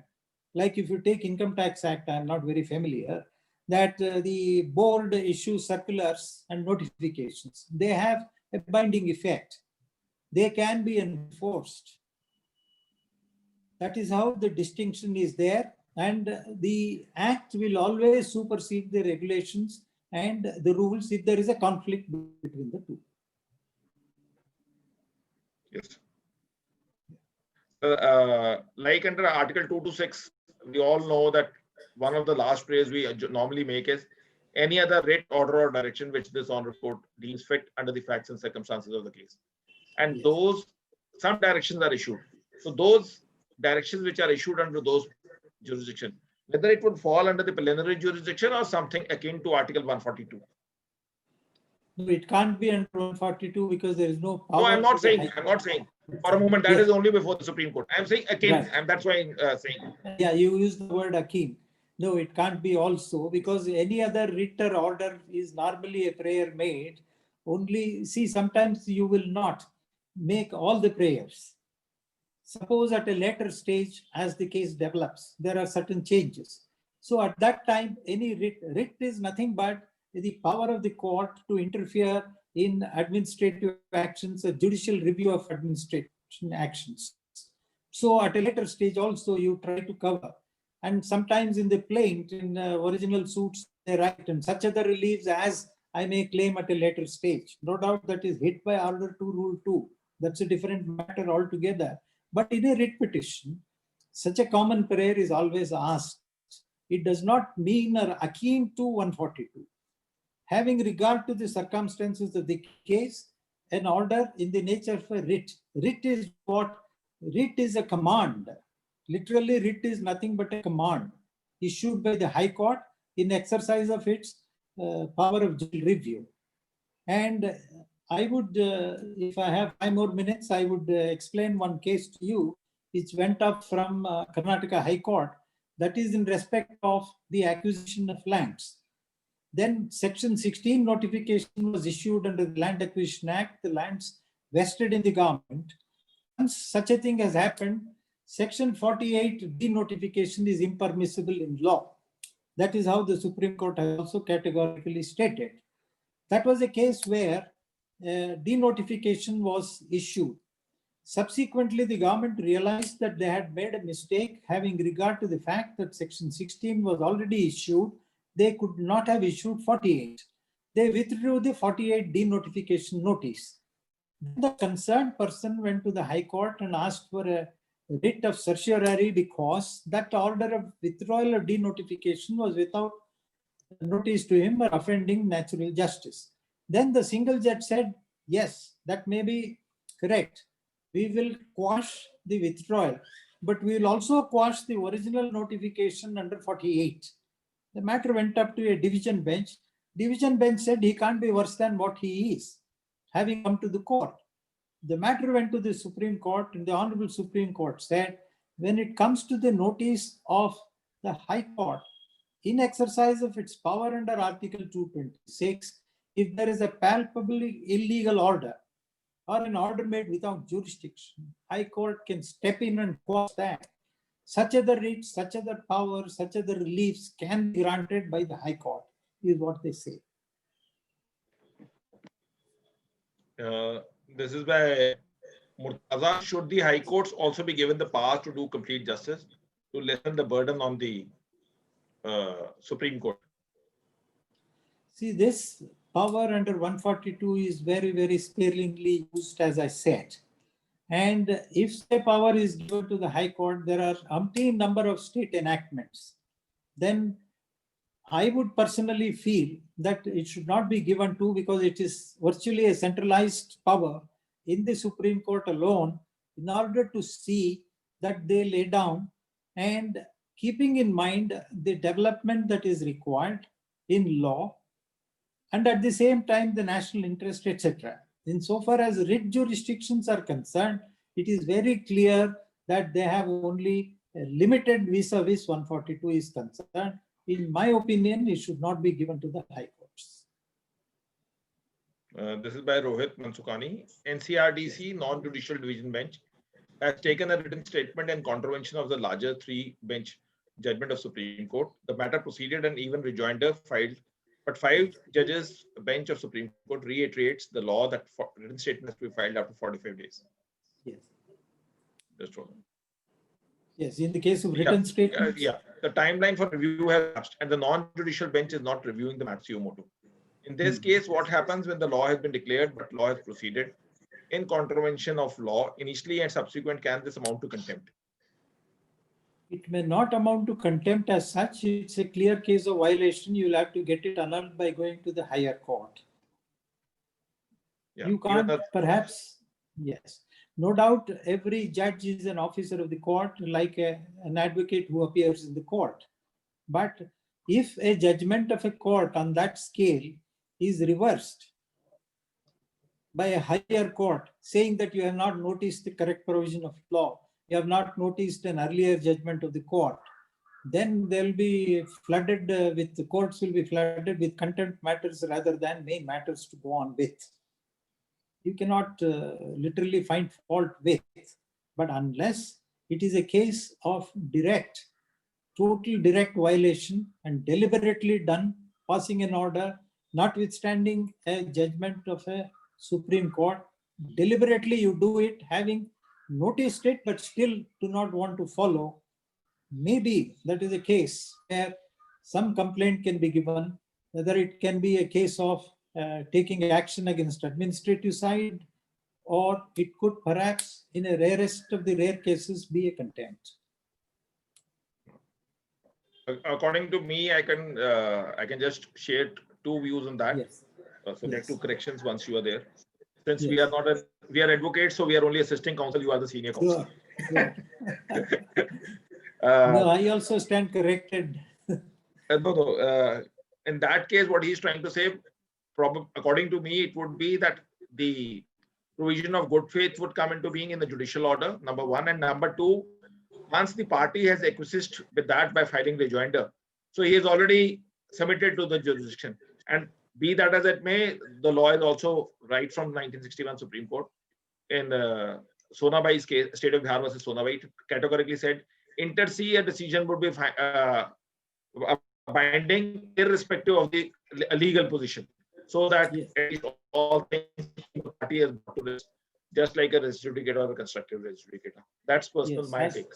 B: like if you take Income Tax Act, I am not very familiar, that the board issues circulars and notifications. They have a binding effect. They can be enforced. That is how the distinction is there, and the act will always supersede the regulations and the rules if there is a conflict between the two.
A: Yes. Like under Article 226, we all know that one of the last prayers we normally make is any other writ, order, or direction which this honorable court deems fit under the facts and circumstances of the case. And yes, those, some directions are issued. So those directions which are issued under those jurisdiction, whether it would fall under the plenary jurisdiction or something akin to Article 142.
B: No, it can't be under 142 because there is no power.
A: No, I'm not saying. For a moment, that is only before the Supreme Court. I'm saying akin, right, and that's why I'm saying.
B: Yeah, you use the word akin. No, it can't be also, because any other writ or order is normally a prayer made. Only, see, sometimes you will not make all the prayers. Suppose at a later stage, as the case develops, there are certain changes. So at that time, any writ is nothing but the power of the court to interfere in administrative actions, a judicial review of administration actions. So at a later stage also you try to cover. And sometimes in the plaint, in original suits, they write, and such other reliefs as I may claim at a later stage. No doubt that is hit by Order 2, Rule 2. That's a different matter altogether. But in a writ petition, such a common prayer is always asked. It does not mean or akin to 142. Having regard to the circumstances of the case, an order in the nature of a writ. Writ is what? Writ is a command. Literally, writ is nothing but a command issued by the High Court in exercise of its power of judicial review. And I would, if I have 5 more minutes, I would explain one case to you, which went up from Karnataka High Court. That is in respect of the acquisition of lands. Then Section 16 notification was issued under the Land Acquisition Act. The lands vested in the government. Once such a thing has happened, Section 48 denotification is impermissible in law. That is how the Supreme Court has also categorically stated. That was a case where denotification was issued. Subsequently, the government realized that they had made a mistake having regard to the fact that Section 16 was already issued. They could not have issued 48. They withdrew the 48 denotification notice. The concerned person went to the High Court and asked for a writ of certiorari because that order of withdrawal or denotification was without notice to him or offending natural justice. Then the single judge said, yes, that may be correct. We will quash the withdrawal, but we will also quash the original notification under 48. The matter went up to a division bench. Division bench said he can't be worse than what he is, having come to the court. The matter went to the Supreme Court, and the Honorable Supreme Court said, when it comes to the notice of the High Court, in exercise of its power under Article 226, if there is a palpably illegal order or an order made without jurisdiction, High Court can step in and quash that. Such other writs, such other powers, such other reliefs can be granted by the High Court, is what they say.
A: This is by Murtaza. Should the High Courts also be given the power to do complete justice to lessen the burden on the Supreme Court?
B: See, this power under 142 is very, very sparingly used, as I said. And if the power is given to the High Court, there are umpteen number of state enactments. Then I would personally feel that it should not be given to, because it is virtually a centralized power in the Supreme Court alone, in order to see that they lay down, and keeping in mind the development that is required in law, and at the same time the national interest, etc. Insofar as writ jurisdictions are concerned, it is very clear that they have only a limited vis-a-vis 142 is concerned. In my opinion, it should not be given to the High Courts.
A: This is by Rohit Mansukani. NCRDC Non-Judicial Division Bench has taken a written statement in contravention of the larger 3-bench judgment of Supreme Court. The matter proceeded and even rejoinder filed, but 5 judges bench of Supreme Court reiterates the law that written statement has to be filed after 45 days.
B: Yes.
A: Just hold on.
B: Yes, in the case of written statements.
A: The timeline for review has lapsed and the non-judicial bench is not reviewing the maximo motu. In this case, what happens when the law has been declared but law has proceeded in contravention of law initially and subsequent, can this amount to contempt?
B: It may not amount to contempt as such. It's a clear case of violation. You'll have to get it annulled by going to the higher court.
A: Yeah,
B: you can't perhaps, yes. No doubt every judge is an officer of the court, like an advocate who appears in the court. But if a judgment of a court on that scale is reversed by a higher court, saying that you have not noticed the correct provision of law, you have not noticed an earlier judgment of the court, then they'll be flooded with, the courts will be flooded with contempt matters rather than main matters to go on with. You cannot literally find fault with, but unless it is a case of direct, total direct violation and deliberately done, passing an order, notwithstanding a judgment of a Supreme Court, deliberately you do it, having noticed it, but still do not want to follow, maybe that is a case where some complaint can be given, whether it can be a case of taking action against administrative side, or it could perhaps, in a rarest of the rare cases, be a contempt.
A: According to me, I can just share 2 views on that.
B: Yes.
A: Subject to corrections once you are there. Since
B: Yes.
A: we are advocates, so we are only assisting counsel. You are the senior counsel.
B: Sure. No, I also stand corrected.
A: In that case, what he's trying to say, according to me, it would be that the provision of good faith would come into being in the judicial order, number 1, and number 2, once the party has acquiesced with that by filing rejoinder, so he has already submitted to the jurisdiction. And be that as it may, the law is also right from 1961 Supreme Court. In Sonabai's case, State of Bihar versus Sonabai, it categorically said inter se a decision would be binding irrespective of the legal position, so that all things the party has brought to this, just like a res judicata or a constructive res judicata. That's personal my take.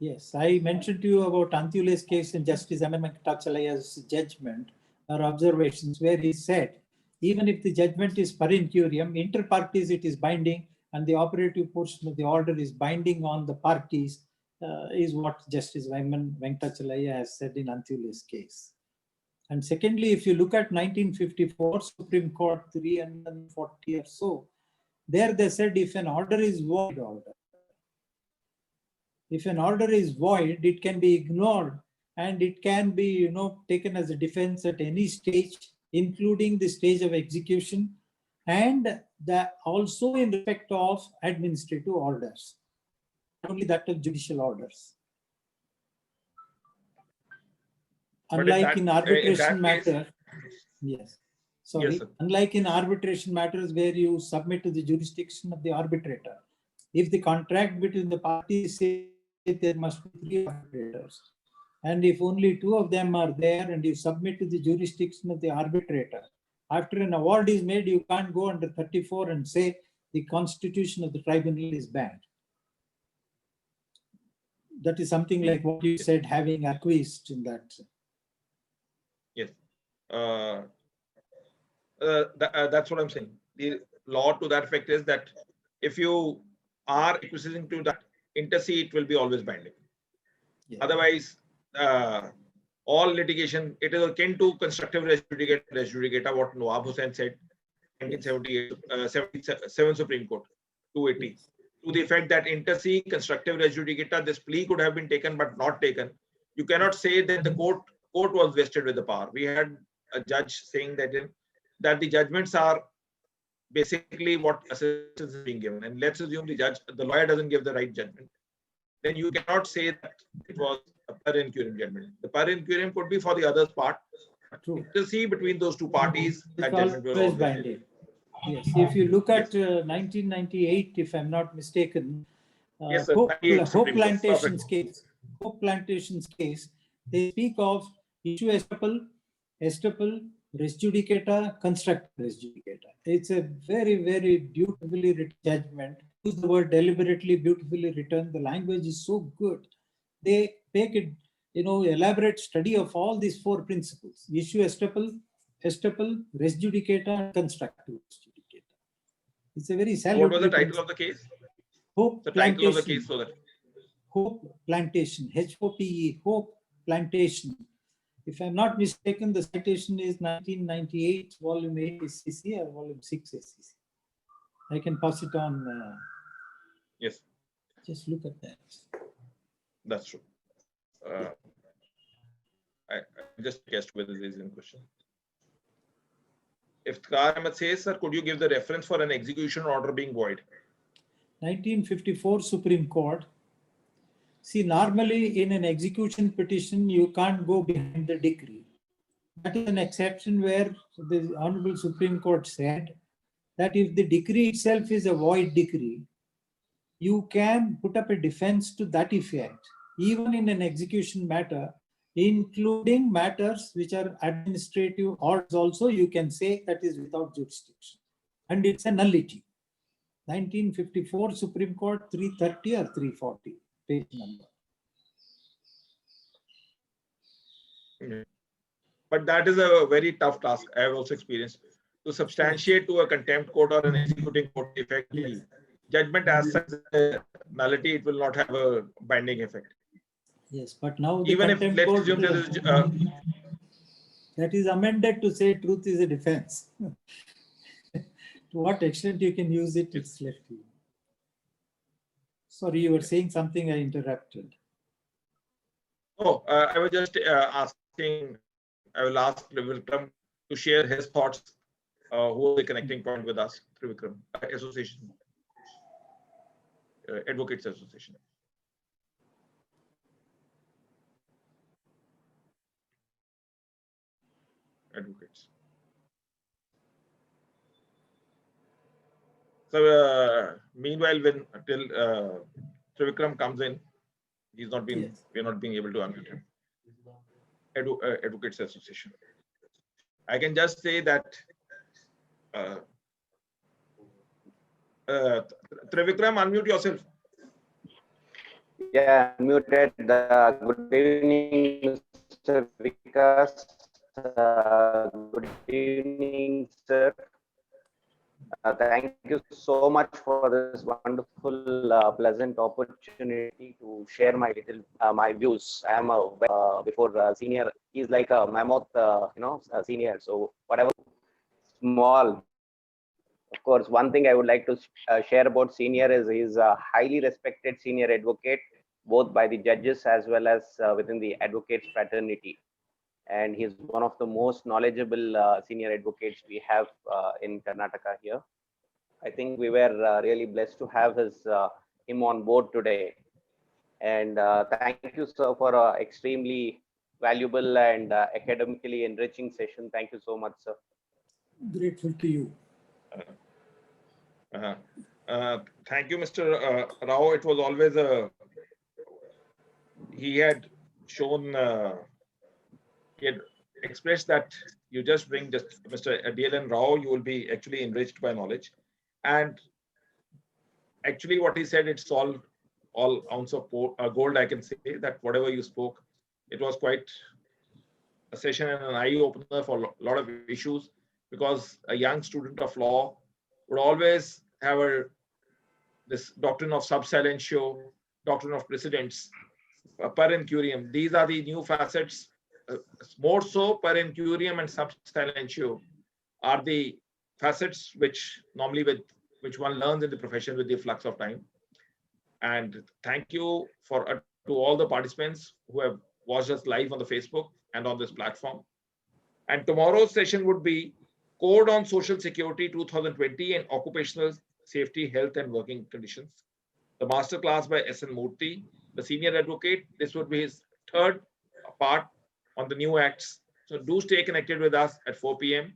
B: Yes, I mentioned to you about Antiule's case in Justice M. Venkatachalaya's judgment or observations, where he said, even if the judgment is per incuriam, inter partes it is binding, and the operative portion of the order is binding on the parties, is what Justice Venkatachalaya has said in Antiule's case. And secondly, if you look at 1954 Supreme Court 340 or so, there they said if an order is void, if an order is void, it can be ignored and it can be, taken as a defense at any stage, including the stage of execution, and that also in respect of administrative orders, not only that of judicial orders. Unlike in arbitration matters, yes. Sorry, yes, unlike in arbitration matters where you submit to the jurisdiction of the arbitrator, if the contract between the parties says there must be 3 arbitrators, and if only 2 of them are there and you submit to the jurisdiction of the arbitrator, after an award is made, you can't go under 34 and say the constitution of the tribunal is bad. That is something like what you said, having acquiesced in that.
A: Yes. That's what I'm saying. The law to that effect is that if you are acquiescing to that inter se, it will be always binding. Yeah. Otherwise, all litigation, it is akin to constructive res judicata, what Nawab Hussain said, 1978, 77 Supreme Court, 280, yes, to the effect that inter se, constructive res judicata, this plea could have been taken but not taken. You cannot say that the court was vested with the power. We had a judge saying that the judgments are basically what assistance is being given. And let's assume the lawyer doesn't give the right judgment. Then you cannot say that it was a per incuriam judgment. The per incuriam could be for the other's part. True. To see between those 2 parties, that judgment will always binding.
B: Yes, if you look at 1998, if I'm not mistaken,
A: yes,
B: Hope Plantation's case, they speak of issue estoppel, res judicata, constructive res judicata. It's a very, very beautifully written judgment. Use the word deliberately beautifully written. The language is so good. They make it, elaborate study of all these 4 principles: issue estoppel, res judicata, constructive res judicata. It's a very salutary.
A: What was the title of the case?
B: Hope Plantation.
A: Title of the case, so that
B: Hope Plantation, HOPE, Hope Plantation. If I'm not mistaken, the citation is 1998, volume 8 SCC or volume 6 SCC. I can pass it on.
A: Yes.
B: Just look at that.
A: That's true. I just guessed whether this is in question. If Kar Ahmed says, sir, could you give the reference for an execution order being void?
B: 1954 Supreme Court. See, normally in an execution petition, you can't go behind the decree. That is an exception where the Honorable Supreme Court said that if the decree itself is a void decree, you can put up a defense to that effect, even in an execution matter, including matters which are administrative orders also, you can say that is without jurisdiction. And it's a nullity. 1954 Supreme Court 330 or 340 page number.
A: But that is a very tough task. I have also experienced to substantiate to a contempt court or an executing court effect. Yes. Judgment as such a nullity, it will not have a binding effect.
B: Yes, but now the
A: even if let's assume there is
B: that is amended to say truth is a defense. To what extent you can use it, it's left to you. Sorry, you were saying something, I interrupted.
A: Oh, I was just asking, I will ask Vikram to share his thoughts, who is the connecting point with us through Vikram Association, Advocates Association. advocates. So meanwhile, when till Trivikram comes in, he's not been.
B: Yes.
A: We're not being able to unmute him. Advocates Association. I can just say that Trivikram, unmute yourself.
C: Yeah, unmuted. Good evening, Mr. Vikas. Good evening, sir. Thank you so much for this wonderful, pleasant opportunity to share my my views. I am before senior. He's like a mammoth, senior. So whatever small. Of course, one thing I would like to share about senior is he's a highly respected senior advocate, both by the judges as well as within the advocates fraternity. And he's one of the most knowledgeable senior advocates we have in Karnataka here. I think we were really blessed to have him on board today. And thank you, sir, for an extremely valuable and academically enriching session. Thank you so much, sir.
B: Grateful to you.
A: Thank you, Mr. Rao. It was always he had shown, he had expressed that you just bring just Mr. DLN Rao, you will be actually enriched by knowledge. And actually what he said, it's all ounce of gold. I can say that whatever you spoke, it was quite a session and an eye opener for a lot of issues, because a young student of law would always have this doctrine of sub silentio, doctrine of precedents, per incurium. These are the new facets. More so, per incurium and sub silentio are the facets which normally which one learns in the profession with the flux of time. And thank you to all the participants who have watched us live on the Facebook and on this platform. And tomorrow's session would be Code on Social Security 2020 and Occupational Safety, Health and Working Conditions. The master class by S.N. Murthy, the senior advocate. This would be his third part on the new acts. So do stay connected with us at 4 p.m.